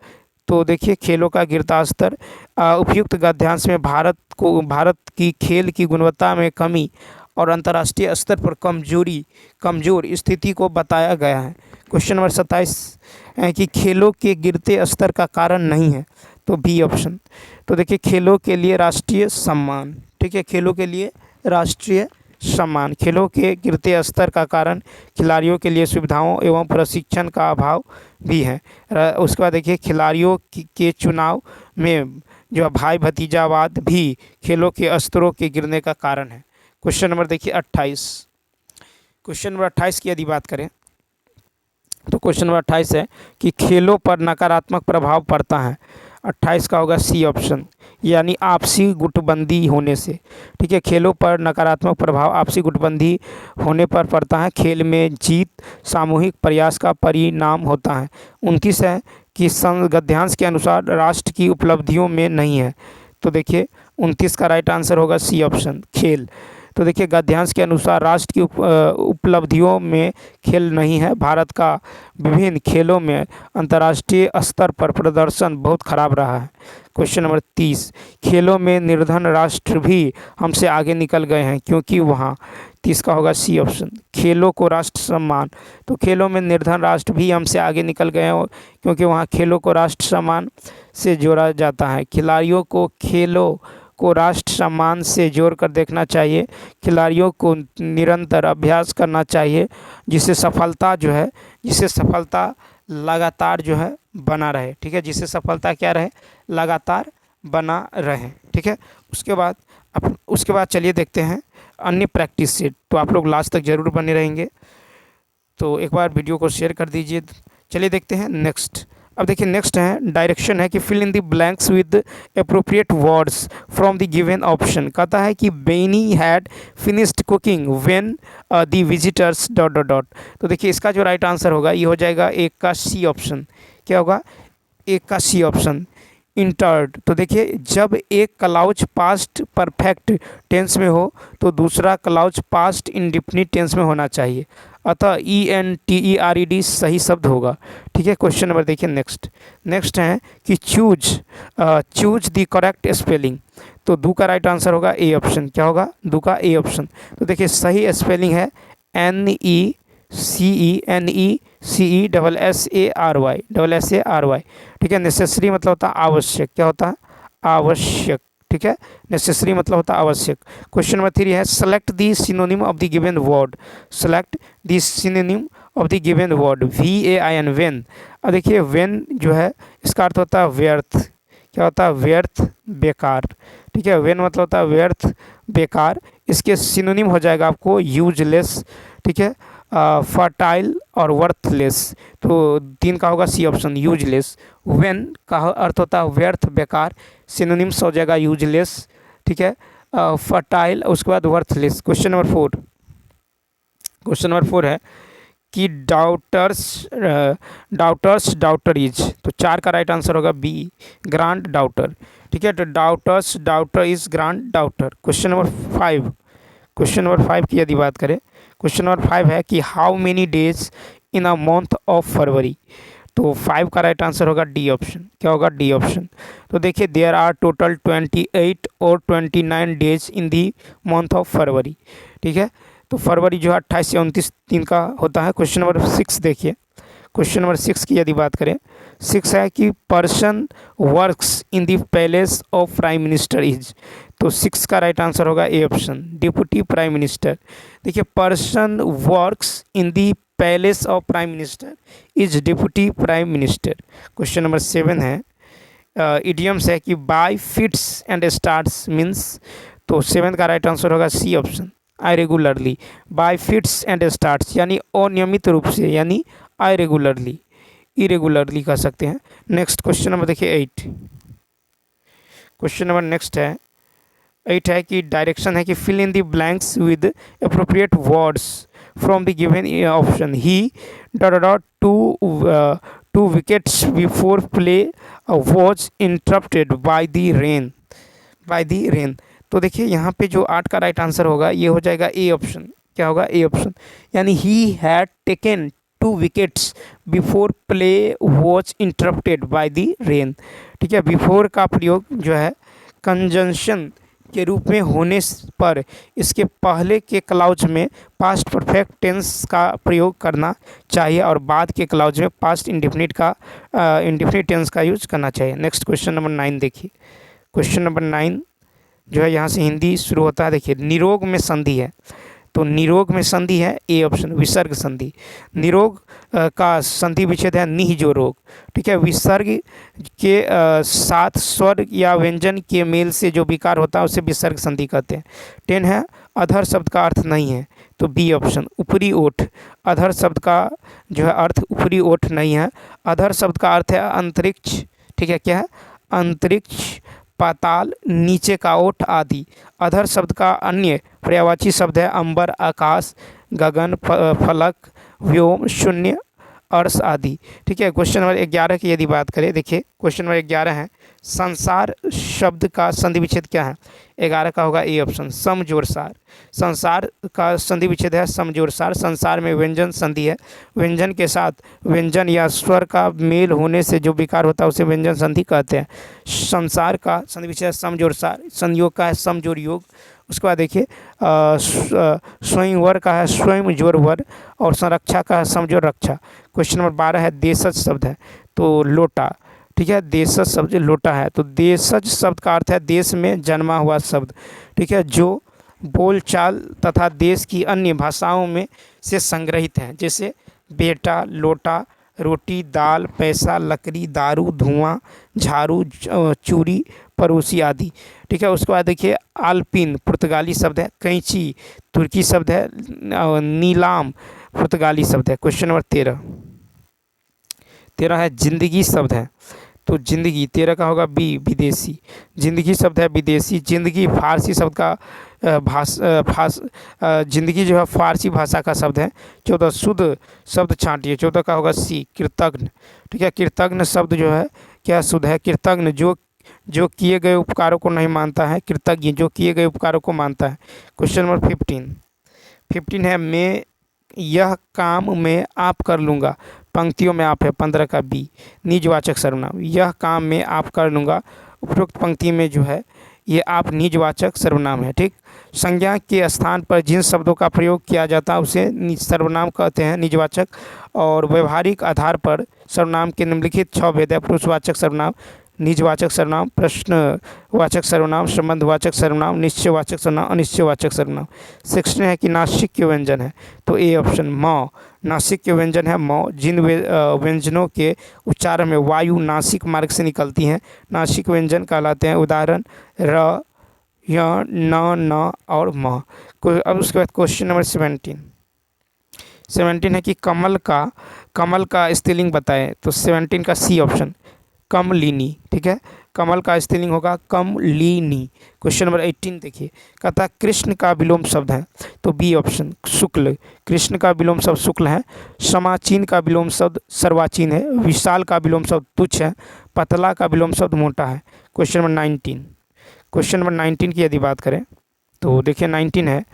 तो देखिए खेलों का गिरता स्तर, उपयुक्त गद्यांश में भारत की खेल की गुणवत्ता में कमी और अंतर्राष्ट्रीय स्तर पर कमजोर स्थिति को बताया गया है। क्वेश्चन नंबर 27 है कि खेलों के गिरते स्तर का कारण नहीं है, तो बी ऑप्शन। तो देखिए खेलों के लिए राष्ट्रीय सम्मान। ठीक है, खेलों के लिए राष्ट्रीय सम्मान। खेलों के गिरते स्तर का कारण खिलाड़ियों के लिए सुविधाओं एवं प्रशिक्षण का अभाव भी है। उसके बाद देखिए खिलाड़ियों के चुनाव में जो भाई भतीजावाद भी खेलों के स्तरों के गिरने का कारण है। क्वेश्चन नंबर देखिए 28। क्वेश्चन नंबर 28 की यदि बात करें तो क्वेश्चन नंबर 28 है कि खेलों पर नकारात्मक प्रभाव पड़ता है। 28 का होगा सी ऑप्शन, यानी आपसी गुटबंदी होने से। ठीक है, खेलों पर नकारात्मक प्रभाव आपसी गुटबंदी होने पर पड़ता है। खेल में जीत सामूहिक प्रयास का परिणाम होता है। 29 है कि गद्यांश के अनुसार राष्ट्र की उपलब्धियों में नहीं है, तो देखिए 29 का राइट आंसर होगा सी ऑप्शन, खेल। तो देखिए गद्यांश के अनुसार राष्ट्र की उपलब्धियों में खेल नहीं है। भारत का विभिन्न खेलों में अंतर्राष्ट्रीय स्तर पर प्रदर्शन बहुत खराब रहा है। क्वेश्चन नंबर 30, खेलों में निर्धन राष्ट्र भी हमसे आगे निकल गए हैं क्योंकि वहाँ तो इसका होगा सी ऑप्शन। खेलों को राष्ट्र सम्मान, तो खेलों में निर्धन राष्ट्र भी हमसे आगे निकल गए हैं, क्योंकि वहाँ खेलों को राष्ट्र सम्मान से जोड़ा जाता है। खिलाड़ियों को खेलों को राष्ट्र सम्मान से जोड़कर देखना चाहिए। खिलाड़ियों को निरंतर अभ्यास करना चाहिए, जिससे सफलता लगातार जो है बना रहे। ठीक है, जिससे सफलता क्या रहे, लगातार बना रहे। ठीक है, उसके बाद चलिए देखते हैं अन्य प्रैक्टिस सेट। तो आप लोग लास्ट तक जरूर बने रहेंगे, तो एक बार वीडियो को शेयर कर दीजिए। चलिए देखते हैं नेक्स्ट। अब देखिए नेक्स्ट है, डायरेक्शन है कि fill in the blanks with appropriate words from the given option. कहता है कि Benny had finished cooking when the visitors dot dot dot. तो देखिए इसका जो राइट आंसर होगा ये हो जाएगा एक का सी ऑप्शन। क्या होगा, एक का सी ऑप्शन, इंटर्ड। तो देखिए जब एक क्लाउज पास्ट परफेक्ट टेंस में हो तो दूसरा क्लाउज पास्ट इंडेफिनिट टेंस में होना चाहिए, अतः ENTERED सही शब्द होगा। ठीक है, क्वेश्चन नंबर देखिए नेक्स्ट है कि चूज द करेक्ट स्पेलिंग। तो दू का राइट आंसर होगा ए ऑप्शन। क्या होगा, दू का ए ऑप्शन। तो देखिए सही स्पेलिंग है NECENECESSARY। ठीक है, नेसेसरी मतलब होता है आवश्यक। क्या होता है, आवश्यक। ठीक है, नेसेसरी मतलब होता है आवश्यक। क्वेश्चन नंबर 3 है, select the synonym of the given word. Select the synonym of the given word, VAIN, when. अब देखिए वेन जो है इसका अर्थ होता है व्यर्थ। क्या होता है, व्यर्थ, बेकार। ठीक है, वेन मतलब होता है व्यर्थ, बेकार। इसके सिनोनिम हो जाएगा आपको यूजलेस। ठीक है, फर्टाइल और वर्थलेस। तो 3 का होगा सी ऑप्शन, यूजलेस। वेन का अर्थ होता है व्यर्थ, बेकार, सिनोनिम्स हो जाएगा यूजलेस। ठीक है, फर्टाइल, उसके बाद वर्थलेस। क्वेश्चन नंबर 4 है कि डाउटर इज। तो 4 का राइट आंसर होगा बी, ग्रांड डाउटर। ठीक है, तो daughter is grand daughter. Question number 5 की यदि बात करें, क्वेश्चन नंबर 5 है कि how many days in a month of February. तो 5 का राइट आंसर होगा डी ऑप्शन। क्या होगा, डी ऑप्शन। तो देखिए देयर आर टोटल 28 और 29 days in the month of February. ठीक है, तो फरवरी जो है 28 से 29 दिन का होता है। क्वेश्चन नंबर 6 देखिए, क्वेश्चन नंबर 6 की यदि बात करें, 6 है कि person works in the palace of prime minister is. तो 6 का राइट आंसर होगा A option, deputy prime minister. देखिए person works in the palace of prime minister is deputy prime minister. Question number 7 है, इडियम्स है कि by fits and starts means. तो 7 का right answer होगा C option, irregularly. By fits and starts यानी अनियमित रूप से, यानी आयरेगुलरली, इरेगुलरली कह सकते हैं। नेक्स्ट क्वेश्चन नंबर देखिए 8। क्वेश्चन नंबर नेक्स्ट है 8 है कि डायरेक्शन है कि fill in the blanks with appropriate words from the given option. He got two wickets before play was interrupted by the rain. तो देखिए यहाँ पे जो 8 का राइट आंसर होगा ये हो जाएगा ए ऑप्शन। क्या होगा, ए ऑप्शन, यानी he had taken 2 wickets before play was interrupted by the rain. ठीक है, बिफोर का प्रयोग जो है कंजंक्शन के रूप में होने पर इसके पहले के क्लाउज में पास्ट परफेक्ट टेंस का प्रयोग करना चाहिए और बाद के क्लाउज में पास्ट इंडेफिनिट टेंस का यूज करना चाहिए। नेक्स्ट क्वेश्चन नंबर 9 देखिए, क्वेश्चन नंबर 9 जो है यहाँ से हिंदी शुरू होता है। देखिए निरोग में संधि है, तो निरोग में संधि है ए ऑप्शन, विसर्ग संधि। निरोग का संधि विच्छेद है निहजो रोग। ठीक है, विसर्ग के साथ स्वर या व्यंजन के मेल से जो विकार होता है उसे विसर्ग संधि कहते हैं। 10 है, अधर शब्द का अर्थ नहीं है। तो बी ऑप्शन, ऊपरी ओठ। अधर शब्द का जो है अर्थ ऊपरी ओठ नहीं है। अधर शब्द का अर्थ है अंतरिक्ष। ठीक है, क्या है, अंतरिक्ष, पाताल, नीचे का ओठ आदि। अधर शब्द का अन्य पर्यायवाची शब्द है अंबर, आकाश, गगन, फलक, व्योम, शून्य, अर्श आदि। ठीक है, क्वेश्चन नंबर 11 की यदि बात करें, देखिए क्वेश्चन नंबर 11 है संसार शब्द का संधि विच्छेद क्या है। 11 का होगा ए ऑप्शन, समजोरसार। संसार का संधि विच्छेद है समजोरसार। संसार में व्यंजन संधि है, व्यंजन के साथ व्यंजन या स्वर का मेल होने से जो विकार होता है उसे व्यंजन संधि कहते हैं। संसार का संधि विच्छेद समजोरसार। संयोग का है समजोर योग। उसके बाद देखिए स्वयंवर का है स्वयं जोर वर, और संरक्षा का है समझोर रक्षा। क्वेश्चन नंबर 12 है देशज शब्द है तो लोटा, ठीक है, देशज शब्द लोटा है, तो देशज शब्द का अर्थ है देश में जन्मा हुआ शब्द, ठीक है, जो बोलचाल तथा देश की अन्य भाषाओं में से संग्रहित हैं, जैसे बेटा, लोटा, रोटी, दाल, पैसा, लकड़ी, दारू, धुआं, झाड़ू, चूड़ी, पड़ोसी आदि, ठीक है। उसके बाद देखिए आल्पिन पुर्तगाली शब्द है, कैंची तुर्की शब्द है, नीलाम पुर्तगाली शब्द है। क्वेश्चन नंबर 13 है जिंदगी शब्द है, तो जिंदगी 13 का होगा बी विदेशी, जिंदगी शब्द है विदेशी। जिंदगी फारसी शब्द का जिंदगी जो है फारसी भाषा का शब्द है। 14 शुद्ध शब्द छांटिए, 14 का होगा सी कृतज्ञ, ठीक है। कृतज्ञ शब्द जो है क्या शुद्ध है, कृतज्ञ जो किए गए उपकारों को नहीं मानता है, कृतज्ञ जो किए गए उपकारों को मानता है। क्वेश्चन नंबर 15 है मैं यह काम मैं आप कर लूँगा, पंक्तियों में आप है 15 का बी निजवाचक सर्वनाम। यह काम मैं आप कर लूँगा उपरोक्त पंक्ति में जो है ये आप निजवाचक सर्वनाम है, ठीक। संज्ञा के स्थान पर जिन शब्दों का प्रयोग किया जाता है उसे सर्वनाम कहते हैं निजवाचक, और व्यवहारिक आधार पर सर्वनाम के निम्नलिखित 6 भेद है पुरुषवाचक सर्वनाम, निजवाचक सर्वनाम, प्रश्नवाचक सर्वनाम, संबंधवाचक सर्वनाम, निश्चयवाचक सर्वनाम, अनिश्चयवाचक सर्वनाम। 16 है कि नासिक के व्यंजन है, तो ए ऑप्शन म नासिक के व्यंजन है म। जिन व्यंजनों के उच्चारण में वायु नासिक मार्ग से निकलती हैं नासिक व्यंजन कहलाते हैं। उदाहरण र, य, न और म। अब उसके बाद क्वेश्चन नंबर 17 है कि कमल का स्त्रीलिंग बताएं, तो 17 का सी ऑप्शन कमलिनी, ठीक है, कमल का स्त्रीलिंग होगा कमलिनी। क्वेश्चन नंबर 18 देखिए, कहता कृष्ण का विलोम शब्द है, तो बी ऑप्शन शुक्ल, कृष्ण का विलोम शब्द शुक्ल है। समाचीन का विलोम शब्द सर्वाचीन है। विशाल का विलोम शब्द तुच्छ है। पतला का विलोम शब्द मोटा है। क्वेश्चन नंबर 19 की यदि बात करें तो देखिए 19 है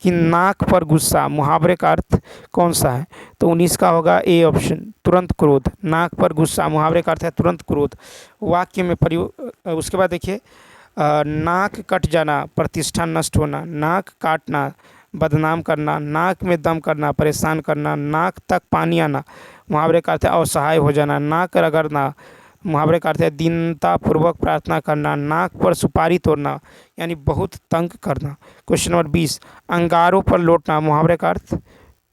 कि नाक पर गुस्सा मुहावरे का अर्थ कौन सा है, तो 19 का होगा ए ऑप्शन तुरंत क्रोध। नाक पर गुस्सा मुहावरे का अर्थ है तुरंत क्रोध। वाक्य में प्रयोग उसके बाद देखिए नाक कट जाना प्रतिष्ठा नष्ट होना, नाक काटना बदनाम करना, नाक में दम करना परेशान करना, नाक तक पानी आना मुहावरे का अर्थ है असहाय हो जाना, नाक रगड़ना मुहावरे का अर्थ है दीनतापूर्वक प्रार्थना करना, नाक पर सुपारी तोड़ना यानी बहुत तंग करना। क्वेश्चन नंबर 20 अंगारों पर लौटना मुहावरे का अर्थ,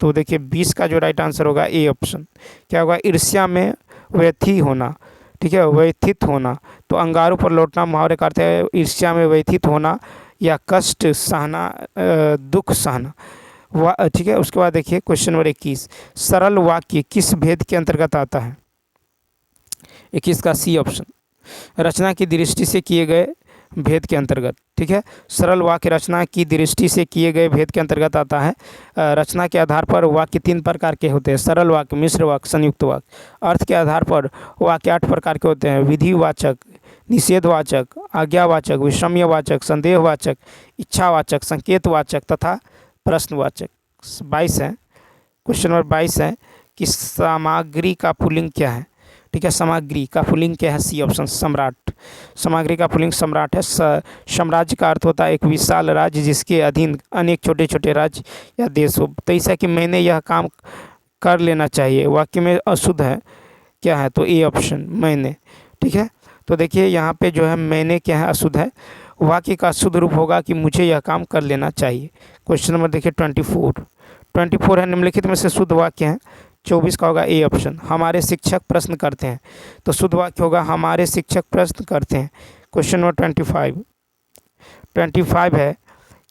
तो देखिए 20 का जो राइट आंसर होगा ए ऑप्शन क्या होगा ईर्ष्या में व्यथी होना, ठीक है, व्यथित होना। तो अंगारों पर लौटना मुहावरे का अर्थ है ईर्ष्या में व्यथित होना या कष्ट सहना, दुख सहना, ठीक है। उसके बाद देखिए क्वेश्चन नंबर 21 सरल वाक्य किस भेद के अंतर्गत आता है, 21 का सी ऑप्शन रचना की दृष्टि से किए गए भेद के अंतर्गत, ठीक है। सरल वाक्य रचना की दृष्टि से किए गए भेद के अंतर्गत आता है। रचना के आधार पर वाक्य 3 प्रकार के होते हैं, सरल वाक्य, मिश्र वाक्य, संयुक्त वाक्य। अर्थ के आधार पर वाक्य 8 प्रकार के होते हैं, विधिवाचक, निषेधवाचक, आज्ञावाचक, विषम्यवाचक, संदेहवाचक, इच्छावाचक, संकेतवाचक तथा प्रश्नवाचक। 22 है, क्वेश्चन नंबर 22 है कि सामग्री का पुल्लिंग क्या है, ठीक है। सामग्री का पुल्लिंग क्या है, सी ऑप्शन सम्राट। सामग्री का पुल्लिंग सम्राट है। साम्राज्य का अर्थ होता है एक विशाल राज्य जिसके अधीन अनेक छोटे छोटे राज्य या देश हो। तो ऐसा कि मैंने यह काम कर लेना चाहिए वाक्य में अशुद्ध है क्या है, तो ए ऑप्शन मैंने, ठीक है। तो देखिए यहाँ पे जो है मैंने क्या है अशुद्ध है, वाक्य का शुद्ध रूप होगा कि मुझे यह काम कर लेना चाहिए। क्वेश्चन नंबर देखिए 24 है निम्नलिखित में से शुद्ध वाक्य है, 24 का होगा ए ऑप्शन हमारे शिक्षक प्रश्न करते हैं, तो शुद्ध वाक्य होगा हमारे शिक्षक प्रश्न करते हैं। क्वेश्चन नंबर 25 है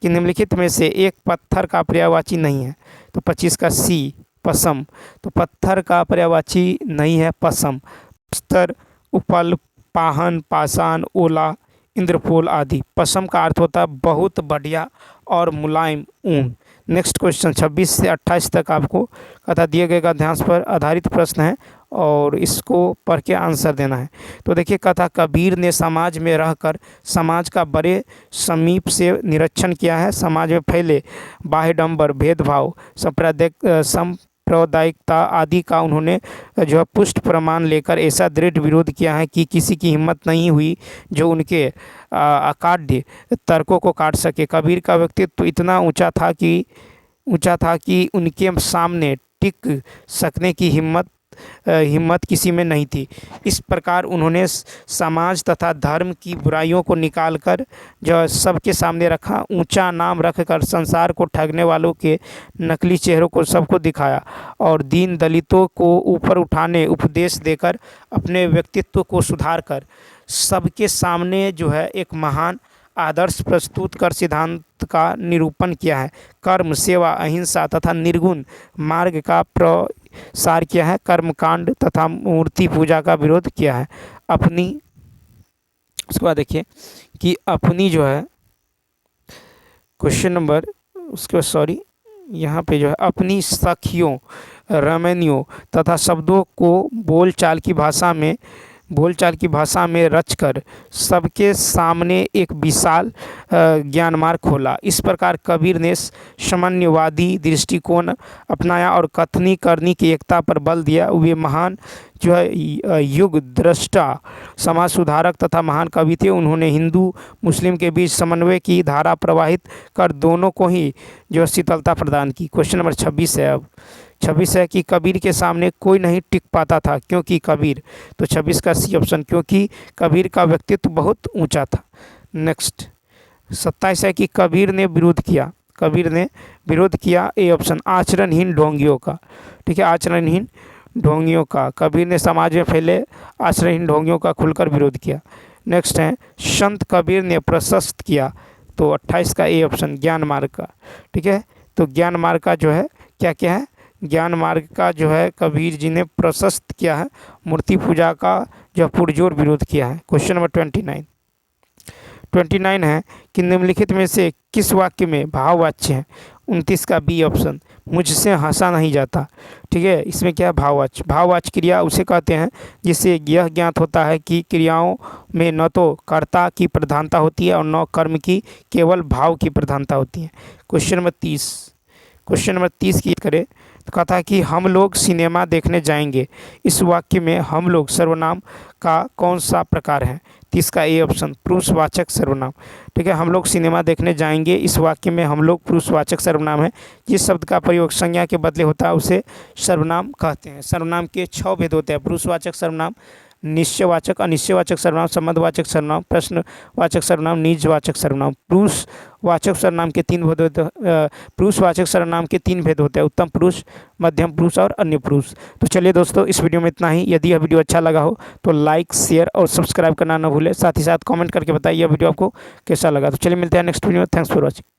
कि निम्नलिखित में से एक पत्थर का पर्यायवाची नहीं है, तो 25 का सी पसम, तो पत्थर का पर्यायवाची नहीं है पसम। स्तर, उपल, पाहन, पाषाण, ओला, इंद्रपोल आदि। पसम का अर्थ होता है बहुत बढ़िया और मुलायम ऊन। नेक्स्ट क्वेश्चन 26 से 28 तक आपको कथा दिए गए गद्यांश पर आधारित प्रश्न है और इसको पढ़ के आंसर देना है। तो देखिए कथा कबीर ने समाज में रहकर समाज का बड़े समीप से निरीक्षण किया है। समाज में फैले बाह्यडंबर, भेदभाव, सांप्रदायिकता आदि का उन्होंने जो है पुष्ट प्रमाण लेकर ऐसा दृढ़ विरोध किया है कि किसी की हिम्मत नहीं हुई जो उनके अकाट्य तर्कों को काट सके। कबीर का व्यक्तित्व इतना ऊंचा था कि उनके सामने टिक सकने की हिम्मत किसी में नहीं थी। इस प्रकार उन्होंने समाज तथा धर्म की बुराइयों को निकालकर जो सबके सामने रखा, ऊंचा नाम रखकर संसार को ठगने वालों के नकली चेहरों को सबको दिखाया और दीन दलितों को ऊपर उठाने उपदेश देकर अपने व्यक्तित्व को सुधार कर सबके सामने जो है एक महान आदर्श प्रस्तुत कर सिद्धांत का निरूपण किया है। कर्म, सेवा, अहिंसा तथा निर्गुण मार्ग का प्रसार किया है। कर्मकांड तथा मूर्ति पूजा का विरोध किया है। अपनी उसके बाद देखिए कि अपनी जो है क्वेश्चन नंबर उसके बाद सॉरी यहाँ पे जो है अपनी सखियों, रमणियों तथा शब्दों को बोलचाल की भाषा में रचकर सबके सामने एक विशाल ज्ञान मार्ग खोला। इस प्रकार कबीर ने साम्यवादी दृष्टिकोण अपनाया और कथनी करनी की एकता पर बल दिया। वे महान जो है युग दृष्टा, समाज सुधारक तथा महान कवि थे। उन्होंने हिंदू मुस्लिम के बीच समन्वय की धारा प्रवाहित कर दोनों को ही जो शीतलता प्रदान की। क्वेश्चन नंबर 26 है। अब 26 है कि कबीर के सामने कोई नहीं टिक पाता था क्योंकि कबीर, तो 26 का सी ऑप्शन, क्योंकि कबीर का व्यक्तित्व बहुत ऊंचा था। नेक्स्ट 27 है कि कबीर ने विरोध किया ए ऑप्शन, आचरणहीन ढोंगियों का। ठीक है, आचरणहीन ढोंगियों का कबीर ने समाज में फैले आचरणहीन ढोंगियों का खुलकर विरोध किया। नेक्स्ट है संत कबीर ने प्रशस्त किया, तो 28 का ए ऑप्शन, ज्ञान मार्ग का। ठीक है, तो ज्ञान मार्ग का जो है क्या है, ज्ञान मार्ग का जो है कबीर जी ने प्रशस्त किया है। मूर्ति पूजा का जो पुरजोर विरोध किया है। क्वेश्चन नंबर 29 है कि निम्नलिखित में से किस वाक्य में भाववाच्य है। 29 का बी ऑप्शन, मुझसे हंसा नहीं जाता। ठीक है, इसमें क्या है, भाववाच्य क्रिया उसे कहते हैं जिससे यह ज्ञात होता है कि क्रियाओं में न तो कर्ता की प्रधानता होती है और न कर्म की, केवल भाव की प्रधानता होती है। क्वेश्चन नंबर 30 की करें तो कहा कि हम लोग सिनेमा देखने जाएंगे। इस वाक्य में हम लोग सर्वनाम का कौन सा प्रकार है। 30 का ए ऑप्शन, पुरुषवाचक सर्वनाम। ठीक है, हम लोग सिनेमा देखने जाएंगे, इस वाक्य में हम लोग पुरुषवाचक सर्वनाम है। जिस शब्द का प्रयोग संज्ञा के बदले होता है उसे सर्वनाम कहते हैं। सर्वनाम के 6 भेद होते हैं, पुरुषवाचक सर्वनाम, निश्चयवाचक, अनिश्चयवाचक सर्वनाम, संबंधवाचक सर्वनाम, प्रश्नवाचक सर्वनाम, निजवाचक सर्वनाम। पुरुषवाचक सर्वनाम के 3 भेद होते हैं। पुरुषवाचक सर्वनाम के 3 भेद होते हैं, उत्तम पुरुष, मध्यम पुरुष और अन्य पुरुष। तो चलिए दोस्तों, इस वीडियो में इतना ही। यदि यह वीडियो अच्छा लगा हो तो लाइक, शेयर और सब्सक्राइब करना न भूलें। साथ ही साथ कमेंट करके बताइए यह वीडियो आपको कैसा लगा। तो चलिए मिलते हैं नेक्स्ट वीडियो में। Thanks for watching.